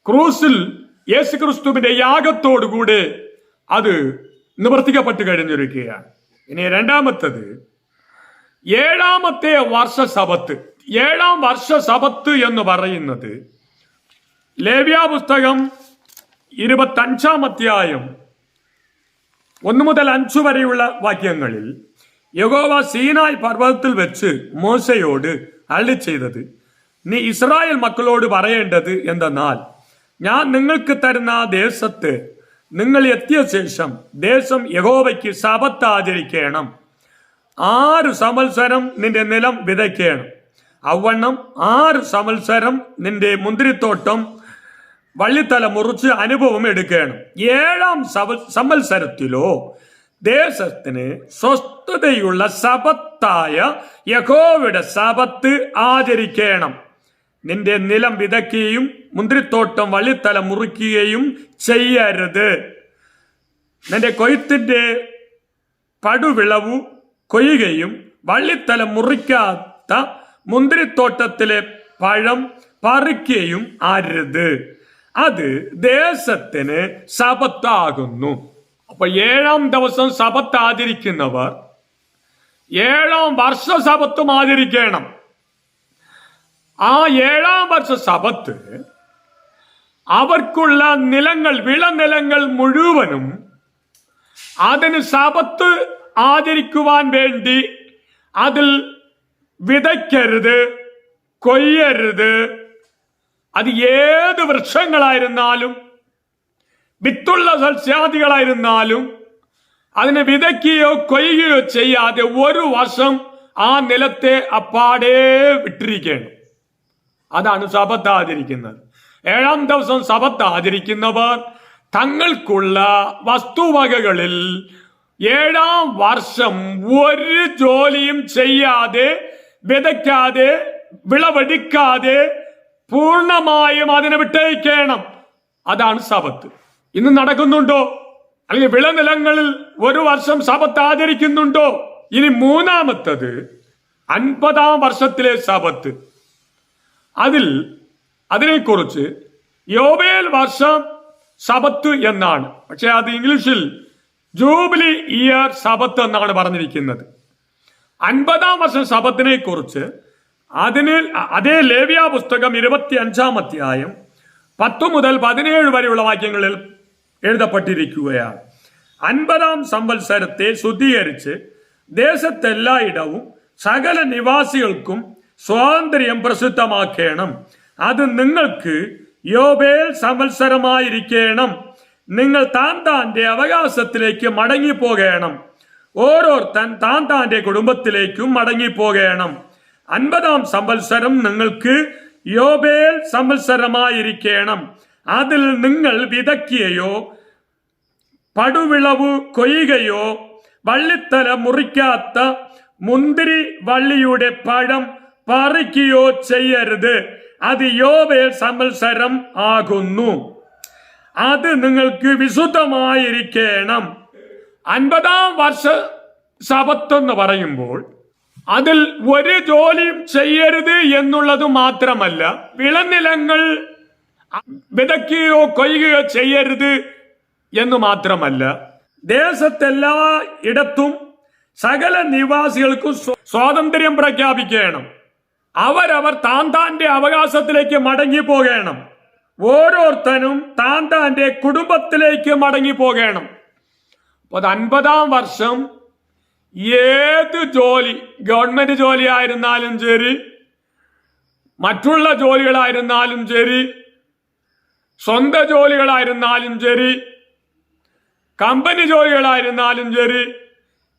ക്രൂസിൽ യേശുക്രിസ്തുവിന്റെ യാഗത്തോടുകൂടെ അത് നിവർത്തിക്കപ്പെട്ട് കഴിഞ്ഞിരിക്കുകയാണ്. ഇനി 2-ാമത്തേത്, 7-ാമത്തെ വർഷ ശബത്ത്. 7-ാം വർഷ ശബത്ത് എന്ന് പറയുന്നത് ലേവ്യാപുസ്തകം 25-ാം അധ്യായം 1 മുതൽ 5 വരെയുള്ള വാക്യങ്ങളിൽ യഹോവ സീനായ് പർവ്വതത്തിൽ വെച്ച് മോശയോട് അരുളി ചെയ്തത് നീ ഇസ്രായേൽ മക്കളോട് പറയേണ്ടത് എന്തെന്നാൽ, ഞാൻ നിങ്ങൾക്ക് തരുന്ന ആ ദേശത്ത് നിങ്ങൾ എത്തിയ ശേഷം ദേശം യഹോവയ്ക്ക് ശബത്ത് ആചരിക്കണം. 6 സംവത്സരം നിന്റെ നിലം വിതയ്ക്കണം. അവണ്ണം 6 സംവത്സരം നിന്റെ മുന്തിരിത്തോട്ടം വള്ളിത്തല മുറിച്ച് അനുഭവം എടുക്കണം. 7-ാം സംവത്സരത്തിലോ ദേശത്തിന് സ്വസ്ഥതയുള്ള ശബത്തായ യഹോവയുടെ ശബത്ത് ആചരിക്കണം. നിന്റെ നിലം വിതയ്ക്കുകയും മുന്തിരിത്തോട്ടം വള്ളിത്തല മുറിക്കുകയും ചെയ്യരുത്. നിന്റെ കൊയ്ത്തിന്റെ പടുവിളവു കൊയ്യുകയും വള്ളിത്തല മുറിക്കാത്ത മുന്തിരിത്തോട്ടത്തിലെ പഴം പറിക്കുകയും അരുത്. അത് ദേശത്തിന് ശബത്താകുന്നു. അപ്പൊ 7-ാം ദിവസം ശബത്ത് ആചരിക്കുന്നവർ 7-ാം വർഷ ശബത്തും ആചരിക്കണം. ആ 7-ാം വർഷ ശബത്ത് അവർക്കുള്ള നിലങ്ങൾ, വിളനിലങ്ങൾ മുഴുവനും അതിന് ശബത്ത് ആചരിക്കുവാൻ വേണ്ടി അതിൽ വിതയ്ക്കരുത്, കൊയ്യരുത്. അത് ഏത് വൃക്ഷങ്ങളായിരുന്നാലും വിത്തുള്ള സസ്യാദികളായിരുന്നാലും അതിനെ വിതയ്ക്കുകയോ കൊയ്യുകയോ ചെയ്യാതെ 1 വർഷം ആ നിലത്തെ അപ്പാടെ വിട്ടിരിക്കണം. അതാണ് ശബത്ത് ആചരിക്കുന്നത്. 7-ാം ദിവസം ശബത്ത് ആചരിക്കുന്നവർ തങ്ങൾക്കുള്ള വസ്തുവകകളിൽ 7-ാം വർഷം ഒരു ജോലിയും ചെയ്യാതെ, വിതയ്ക്കാതെ, വിളവെടുക്കാതെ പൂർണ്ണമായും അതിനെ വിട്ടയക്കണം. അതാണ് ശബത്ത്. ഇന്ന് നടക്കുന്നുണ്ടോ? അല്ലെങ്കിൽ വിളനിലങ്ങളിൽ 1 വർഷം ശബത്ത് ആചരിക്കുന്നുണ്ടോ? ഇനി 3-ാമത്തത് 50-ാം വർഷത്തിലെ ശബത്ത്. അതിനെക്കുറിച്ച് യോബേൽ വർഷം ശബത്ത് എന്നാണ്. പക്ഷെ അത് ഇംഗ്ലീഷിൽ ജൂബിലി ഇയർ ശബത്ത് എന്നാണ് പറഞ്ഞിരിക്കുന്നത്. 50-ാം വർഷം ശബത്തിനെ കുറിച്ച് അതേ ലേവ്യ പുസ്തകം 25-ാം അധ്യായം 10 മുതൽ 17 വരെയുള്ള വാക്യങ്ങളിൽ എഴുതപ്പെട്ടിരിക്കുകയാണ്. 50-ാം സംവത്സരത്തെ ശുദ്ധീകരിച്ച് ദേശത്തെല്ലായിടവും സകല നിവാസികൾക്കും സ്വാതന്ത്ര്യം പ്രസിദ്ധമാക്കണം. അത് നിങ്ങൾക്ക് യോബേൽ സംവത്സരമായിരിക്കണം. നിങ്ങൾ താന്റെ അവകാശത്തിലേക്ക് മടങ്ങിപ്പോകണം. ഓരോരുത്തൻ താന്റെ കുടുംബത്തിലേക്കും മടങ്ങിപ്പോകണം. 50-ാം സംവത്സരം നിങ്ങൾക്ക് യോബേൽ സംവത്സരമായിരിക്കണം. അതിൽ നിങ്ങൾ വിതയ്ക്കുകയോ പടുവിളവ് കൊയ്യുകയോ വള്ളിത്തല മുറിക്കാത്ത മുന്തിരി വള്ളിയുടെ പഴം പറിക്കുകയോ ചെയ്യരുത്. അത് യോബേൽ സംവത്സരം ആകുന്നു. അത് നിങ്ങൾക്ക് വിശുദ്ധമായിരിക്കണം. 50-ാം വർഷ ശബത്ത് എന്ന് പറയുമ്പോൾ അതിൽ ഒരു ജോലിയും ചെയ്യരുത് എന്നുള്ളത് മാത്രമല്ല, വിളനിലങ്ങൾ വിതയ്ക്കുകയോ കൊയ്യുകയോ ചെയ്യരുത് എന്ന് മാത്രമല്ല, ദേശത്തെല്ലാ ഇടത്തും സകല നിവാസികൾക്കും സ്വാതന്ത്ര്യം പ്രഖ്യാപിക്കണം. അവരവർ താന്റെ അവകാശത്തിലേക്ക് മടങ്ങിപ്പോകണം. ഓരോരുത്തനും താന്റെ കുടുംബത്തിലേക്ക് മടങ്ങിപ്പോകണം. അപ്പൊ 50-ാം വർഷം ഏത് ജോലി, ഗവൺമെന്റ് ജോലി ആയിരുന്നാലും ശരി, മറ്റുള്ള ജോലികളായിരുന്നാലും ശരി, സ്വന്തം ജോലികളായിരുന്നാലും ശരി, കമ്പനി ജോലികളായിരുന്നാലും ശരി,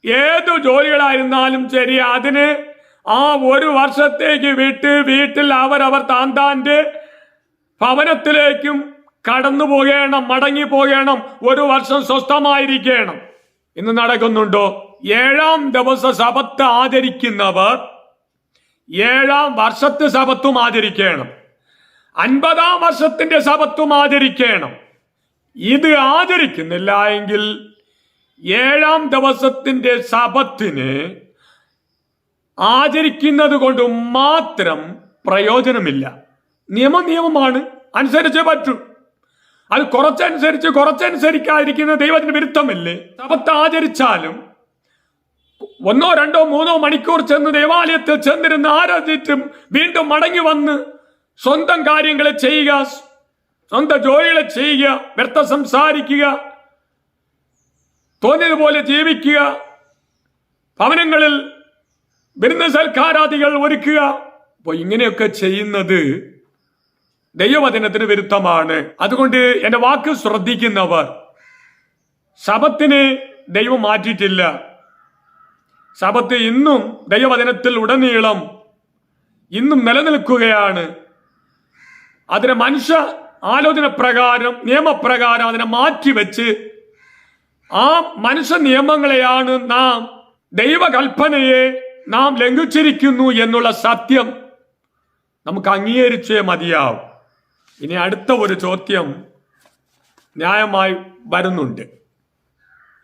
ഏതു ജോലികളായിരുന്നാലും ശരി, അതിന് ആ 1 വർഷത്തേക്ക് വീട്ടിൽ അവരവർ താന്റെ ഭവനത്തിലേക്കും കടന്നു പോകണം, മടങ്ങി പോകണം. 1 വർഷം സ്വസ്ഥമായിരിക്കണം. ഇന്ന് നടക്കുന്നുണ്ടോ? 7-ാം ദിവസ ശബത്ത് ആചരിക്കുന്നവർ 7-ാം വർഷത്തെ ശബത്തും ആചരിക്കണം. 50-ാം വർഷത്തിന്റെ ശബത്തും ആചരിക്കണം. ഇത് ആചരിക്കുന്നില്ല എങ്കിൽ 7-ാം ദിവസത്തിന്റെ ശബത്തിന് ആചരിക്കുന്നത് കൊണ്ട് മാത്രം പ്രയോജനമില്ല. നിയമമാണ്, അനുസരിച്ചേ പറ്റൂ. അത് കുറച്ചനുസരിക്കാതിരിക്കുന്ന ദൈവത്തിന് വിരുദ്ധമല്ലേ? ശബത്ത് ആചരിച്ചാലും 1, 2, 3 മണിക്കൂർ ചെന്ന് ദേവാലയത്തിൽ ചെന്നിരുന്ന് ആരാധിച്ചും വീണ്ടും മടങ്ങി വന്ന് സ്വന്തം കാര്യങ്ങളെ ചെയ്യുക, സ്വന്തം ജോലികളെ ചെയ്യുക, വ്യർത്ഥം സംസാരിക്കുക, തോന്നിയതുപോലെ ജീവിക്കുക, ഭവനങ്ങളിൽ വിരുന്ന് സൽക്കാരാദികൾ ഒരുക്കുക, അപ്പോൾ ഇങ്ങനെയൊക്കെ ചെയ്യുന്നത് ദൈവവചനത്തിന് വിരുദ്ധമാണ്. അതുകൊണ്ട് എന്റെ വാക്ക് ശ്രദ്ധിക്കുന്നവർ, ശബത്തിനെ ദൈവം മാറ്റിയിട്ടില്ല. ശബത്ത് ഇന്നും ദൈവവചനത്തിൽ ഉടനീളം ഇന്നും നിലനിൽക്കുകയാണ്. അതിനെ മനുഷ്യ ആലോചന പ്രകാരം, നിയമപ്രകാരം അതിനെ മാറ്റിവെച്ച് ആ മനുഷ്യ നിയമങ്ങളെയാണ് നാം, ദൈവകൽപ്പനയെ നാം ലംഘിച്ചിരിക്കുന്നു എന്നുള്ള സത്യം നമുക്ക് അംഗീകരിച്ചേ മതിയാവും. ഇനി അടുത്ത ഒരു ചോദ്യം ന്യായമായി വരുന്നുണ്ട്.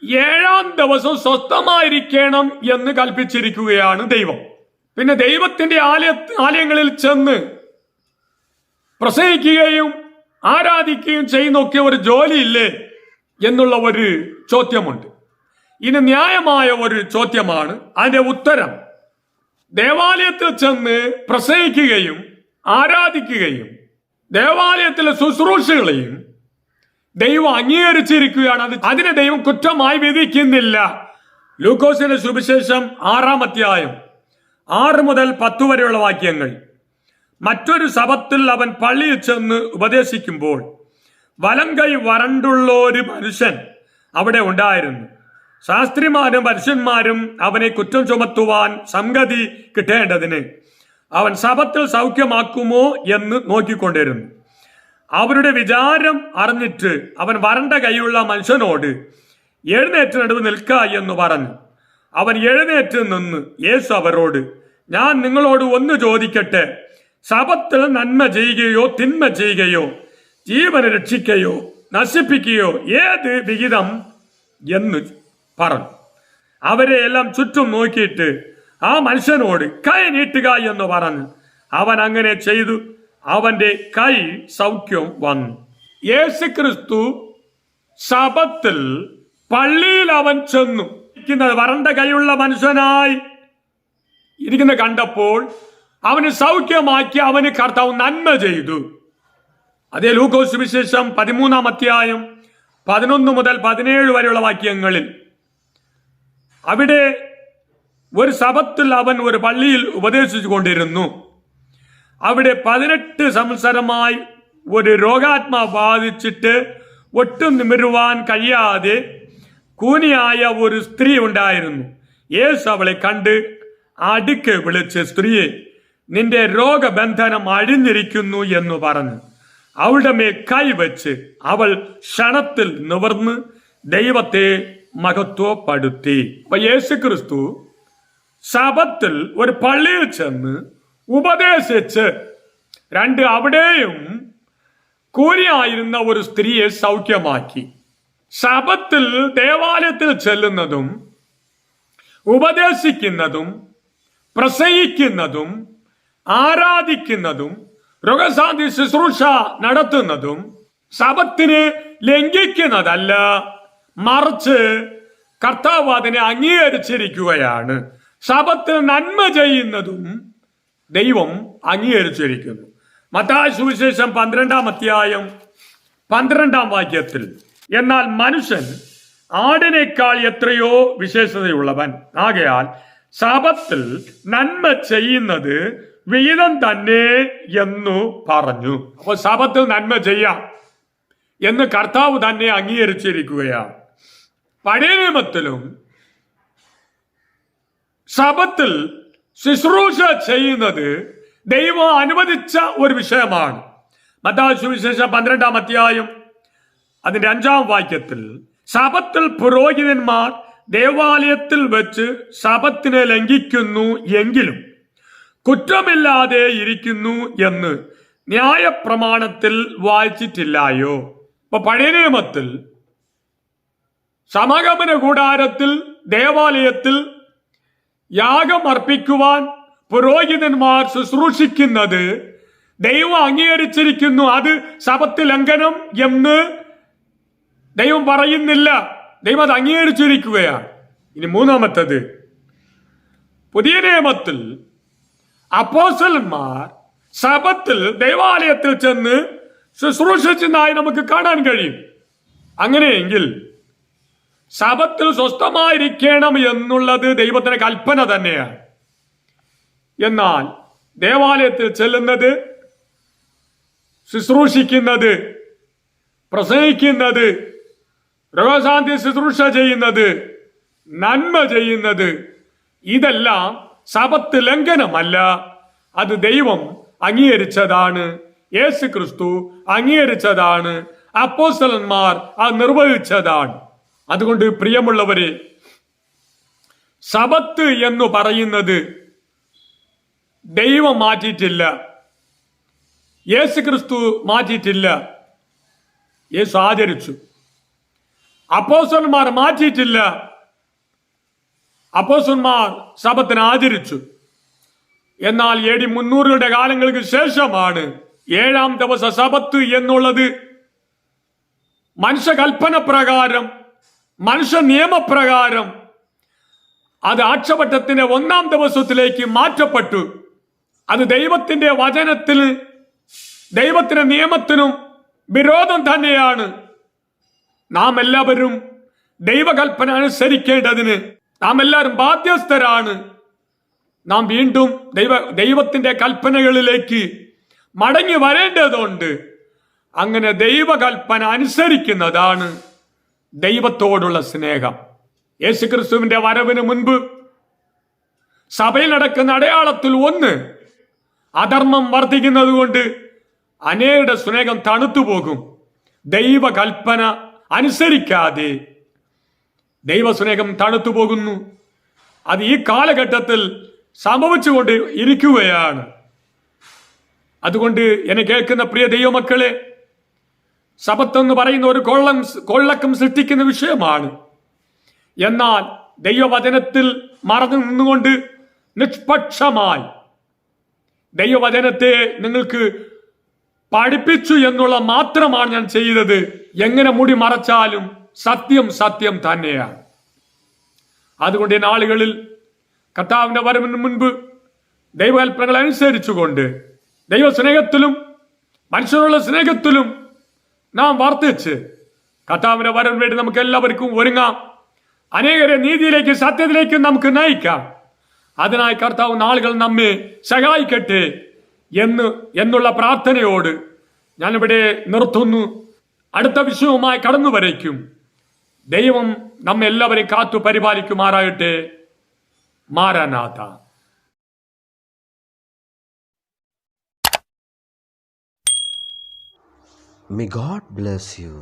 7-ാം ദിവസം സ്വസ്ഥമായിരിക്കണം എന്ന് കൽപ്പിച്ചിരിക്കുകയാണ് ദൈവം. പിന്നെ ദൈവത്തിന്റെ ആലയങ്ങളിൽ ചെന്ന് പ്രസംഗിക്കുകയും ആരാധിക്കുകയും ചെയ്യുന്നൊക്കെ ഒരു ജോലിയില്ലേ എന്നുള്ള ഒരു ചോദ്യമുണ്ട്. ഇനി ന്യായമായ ഒരു ചോദ്യമാണ്. അതിന്റെ ഉത്തരം, ദേവാലയത്തിൽ ചെന്ന് പ്രസംഗിക്കുകയും ആരാധിക്കുകയും ദേവാലയത്തിലെ ശുശ്രൂഷകളെയും ദൈവം അംഗീകരിച്ചിരിക്കുകയാണ്. അതിനെ ദൈവം കുറ്റമായി വിധിക്കുന്നില്ല. ലൂക്കോസിന്റെ സുവിശേഷം 6-ാം അധ്യായം 6 മുതൽ 10 വരെയുള്ള വാക്യങ്ങൾ. മറ്റൊരു ശബത്തിൽ അവൻ പള്ളിയിൽ ചെന്ന് ഉപദേശിക്കുമ്പോൾ വലം കൈ വരണ്ടുള്ള ഒരു മനുഷ്യൻ അവിടെ ഉണ്ടായിരുന്നു. ശാസ്ത്രിമാരും പരീശന്മാരും അവനെ കുറ്റം ചുമത്തുവാൻ സംഗതി കിട്ടേണ്ടതിന് അവൻ ശബത്തിൽ സൗഖ്യമാക്കുമോ എന്ന് നോക്കിക്കൊണ്ടിരുന്നു. അവരുടെ വിചാരം അറിഞ്ഞിട്ട് അവൻ വരണ്ട കൈയുള്ള മനുഷ്യനോട് എഴുന്നേറ്റ് നടുവ് നിൽക്ക എന്ന് പറഞ്ഞു. അവൻ എഴുന്നേറ്റ് നിന്ന് യേശു അവരോട്, ഞാൻ നിങ്ങളോട് ഒന്ന് ചോദിക്കട്ടെ, ശബത്തിൽ നന്മ ചെയ്യുകയോ തിന്മ ചെയ്യുകയോ ജീവനെ രക്ഷിക്കുകയോ നശിപ്പിക്കുകയോ ഏത് വിഹിതം എന്ന് പറഞ്ഞു. അവരെ എല്ലാം ചുറ്റും നോക്കിയിട്ട് ആ മനുഷ്യനോട് കൈ നീട്ടുക എന്ന് പറഞ്ഞു. അവൻ അങ്ങനെ ചെയ്തു. അവന്റെ കൈ സൗഖ്യം വന്നു. യേശുക്രിസ്തു ശബത്തിൽ പള്ളിയിൽ അവൻ ചെന്നു. വരണ്ട കൈയുള്ള മനുഷ്യനായി ഇരിക്കുന്ന കണ്ടപ്പോൾ അവന് സൗഖ്യമാക്കി അവന് കർത്താവ് നന്മ ചെയ്തു. അതേ ലൂക്കോസ് സുവിശേഷം 13-ാം അധ്യായം 11 മുതൽ 17 വരെയുള്ള വാക്യങ്ങളിൽ അവിടെ ഒരു ശബത്തിൽ അവൻ ഒരു പള്ളിയിൽ ഉപദേശിച്ചു കൊണ്ടിരുന്നു. അവിടെ 18 സംവത്സരമായി ഒരു രോഗാത്മാ ബാധിച്ചിട്ട് ഒട്ടും നിമിരുവാൻ കഴിയാതെ കൂനിയായ ഒരു സ്ത്രീ ഉണ്ടായിരുന്നു. യേശു അവളെ കണ്ട് അടുക്കെ വിളിച്ച്, സ്ത്രീയെ, നിന്റെ രോഗബന്ധനം അഴിഞ്ഞിരിക്കുന്നു എന്ന് പറഞ്ഞു അവളുടെ മേൽ കൈവച്ച് അവൾ ക്ഷണത്തിൽ നിവർന്ന് ദൈവത്തെ മഹത്വപ്പെടുത്തി. അപ്പൊ യേശുക്രിസ്തു ശബത്തിൽ ഒരു പള്ളിയിൽ ചെന്ന് ഉപദേശിച്ച് അവിടെയും കൂലിയായിരുന്ന ഒരു സ്ത്രീയെ സൗഖ്യമാക്കി. ശബത്തിൽ ദേവാലയത്തിൽ ചെല്ലുന്നതും ഉപദേശിക്കുന്നതും പ്രസംഗിക്കുന്നതും ആരാധിക്കുന്നതും രോഗശാന്തി ശുശ്രൂഷ നടത്തുന്നതും ശബത്തിനെ ലംഘിക്കുന്നതല്ല, മറിച്ച് കർത്താവ് അതിനെ അംഗീകരിച്ചിരിക്കുകയാണ്. ശബത്തിൽ നന്മ ചെയ്യുന്നതും ദൈവം അംഗീകരിച്ചിരിക്കുന്നു. മത്തായി സുവിശേഷം 12-ാം അധ്യായം 12-ാം വാക്യത്തിൽ, എന്നാൽ മനുഷ്യൻ ആടിനേക്കാൾ എത്രയോ വിശേഷതയുള്ളവൻ ആകയാൽ ശബത്തിൽ നന്മ ചെയ്യുന്നത് വിഹിതം തന്നെ എന്നു പറഞ്ഞു. അപ്പോൾ ശബത്തിൽ നന്മ ചെയ്യാം എന്ന് കർത്താവ് തന്നെ അംഗീകരിച്ചിരിക്കുകയാണ്. പഴയ നിയമത്തിലും ശബത്തിൽ ശുശ്രൂഷ ചെയ്യുന്നത് ദൈവം അനുവദിച്ച ഒരു വിഷയമാണ്. മത്തായി സുവിശേഷം 12-ാം അധ്യായം അതിന്റെ 5-ാം വാക്യത്തിൽ, ശബത്തിൽ പുരോഹിതന്മാർ ദേവാലയത്തിൽ വെച്ച് ശബത്തിനെ ലംഘിക്കുന്നു എങ്കിലും കുറ്റമില്ലാതെ ഇരിക്കുന്നു എന്ന് ന്യായപ്രമാണത്തിൽ വായിച്ചിട്ടില്ലായോ? ഇപ്പൊ പഴയ നിയമത്തിൽ സമാഗമന കൂടാരത്തിൽ ദേവാലയത്തിൽ യാഗം അർപ്പിക്കുവാൻ പുരോഹിതന്മാർ ശുശ്രൂഷിക്കുന്നത് ദൈവം അംഗീകരിച്ചിരിക്കുന്നു. അത് ശബത്ത് ലംഘനം എന്ന് ദൈവം പറയുന്നില്ല, ദൈവം അത് അംഗീകരിച്ചിരിക്കുകയാണ്. ഇനി മൂന്നാമത്തത്, പുതിയ നിയമത്തിൽ അപ്പോസ്തലന്മാർ ശബത്തിൽ ദേവാലയത്തിൽ ചെന്ന് ശുശ്രൂഷിച്ചതായി നമുക്ക് കാണാൻ കഴിയും. അങ്ങനെയെങ്കിൽ ശബത്തിൽ സ്വസ്ഥമായിരിക്കണം എന്നുള്ളത് ദൈവത്തിന്റെ കൽപ്പന തന്നെയാണ്. എന്നാൽ ദേവാലയത്തിൽ ചെല്ലുന്നത്, ശുശ്രൂഷിക്കുന്നത്, പ്രസംഗിക്കുന്നത്, രോഗശാന്തി ശുശ്രൂഷ ചെയ്യുന്നത്, നന്മ ചെയ്യുന്നത്, ഇതെല്ലാം ശബത്ത് ലംഘനമല്ല. അത് ദൈവം അംഗീകരിച്ചതാണ്, യേശു ക്രിസ്തു അംഗീകരിച്ചതാണ്, അപ്പോസ്തലന്മാർ അത് നിർവഹിച്ചതാണ്. അതുകൊണ്ട് പ്രിയമുള്ളവരെ, ശബത്ത് എന്ന് പറയുന്നത് ദൈവം മാറ്റിയിട്ടില്ല, യേശു ക്രിസ്തു മാറ്റിയിട്ടില്ല. യേശു ആചരിച്ചു. അപ്പോസ്തലന്മാർ മാറ്റിയിട്ടില്ല, അപ്പോസ്തലന്മാർ ശബത്തിനെ ആചരിച്ചു. എന്നാൽ AD 300 കാലങ്ങൾക്ക് ശേഷമാണ് 7-ാം ദിവസ ശബത്ത് എന്നുള്ളത് മനുഷ്യകൽപ്പന പ്രകാരം, മനുഷ്യ നിയമപ്രകാരം അത് ആഴ്ചവട്ടത്തിന്റെ 1-ാം ദിവസത്തിലേക്ക് മാറ്റപ്പെട്ടു. അത് ദൈവത്തിന്റെ വചനത്തിന്, ദൈവത്തിന്റെ നിയമത്തിനും വിരോധം തന്നെയാണ്. നാം എല്ലാവരും ദൈവകൽപ്പന അനുസരിക്കേണ്ടതിന് നാം എല്ലാവരും ബാധ്യസ്ഥരാണ്. നാം വീണ്ടും ദൈവത്തിന്റെ കൽപ്പനകളിലേക്ക് മടങ്ങി വരേണ്ടതുണ്ട്. അങ്ങനെ ദൈവകൽപ്പന അനുസരിക്കുന്നതാണ് ദൈവത്തോടുള്ള സ്നേഹം. യേശുക്രിസ്തുവിന്റെ വരവിന് മുൻപ് സഭയിൽ നടക്കുന്ന അടയാളത്തിൽ ഒന്ന്, അധർമ്മം വർദ്ധിക്കുന്നത് കൊണ്ട് അനേകരുടെ സ്നേഹം തണുത്തുപോകും. ദൈവകൽപ്പന അനുസരിക്കാതെ ദൈവസ്നേഹം തണുത്തു പോകുന്നു. അത് ഈ കാലഘട്ടത്തിൽ സംഭവിച്ചുകൊണ്ട് ഇരിക്കുകയാണ്. അതുകൊണ്ട് എന്നെ കേൾക്കുന്ന പ്രിയ ദൈവമക്കളെ, ശബത്ത് എന്ന് പറയുന്ന ഒരു കൊള്ളക്കം സൃഷ്ടിക്കുന്ന വിഷയമാണ്. എന്നാൽ ദൈവവചനത്തിൽ മറന്നു നിന്നുകൊണ്ട് നിഷ്പക്ഷമായി ദൈവവചനത്തെ നിങ്ങൾക്ക് പഠിപ്പിച്ചു എന്നുള്ള മാത്രമാണ് ഞാൻ ചെയ്തത്. എങ്ങനെ മുടി മറച്ചാലും സത്യം സത്യം തന്നെയാണ്. അതുകൊണ്ട് ഈ നാളുകളിൽ കർത്താവിന്റെ വരവിന് മുൻപ് ദൈവകൽപ്പനകൾ അനുസരിച്ചുകൊണ്ട് ദൈവസ്നേഹത്തിലും മനുഷ്യരുള്ള സ്നേഹത്തിലും നാം വർദ്ധിച്ച് കർത്താവിന്റെ വരവിന് വേണ്ടി നമുക്ക് എല്ലാവർക്കും ഒരുങ്ങാം. അനേകരെ നീതിയിലേക്ക്, സത്യത്തിലേക്ക് നമുക്ക് നയിക്കാം. അതിനായി കർത്താവ് നാളുകൾ നമ്മെ സഹായിക്കട്ടെ എന്നുള്ള പ്രാർത്ഥനയോട് ഞാനിവിടെ നിർത്തുന്നു. അടുത്ത വിഷയവുമായി കടന്നു വരയ്ക്കും. ദൈവം നമ്മെല്ലാവരെയും കാത്തു പരിപാലിക്കുമാറാകട്ടെ. മാരാനാഥ. May God bless you.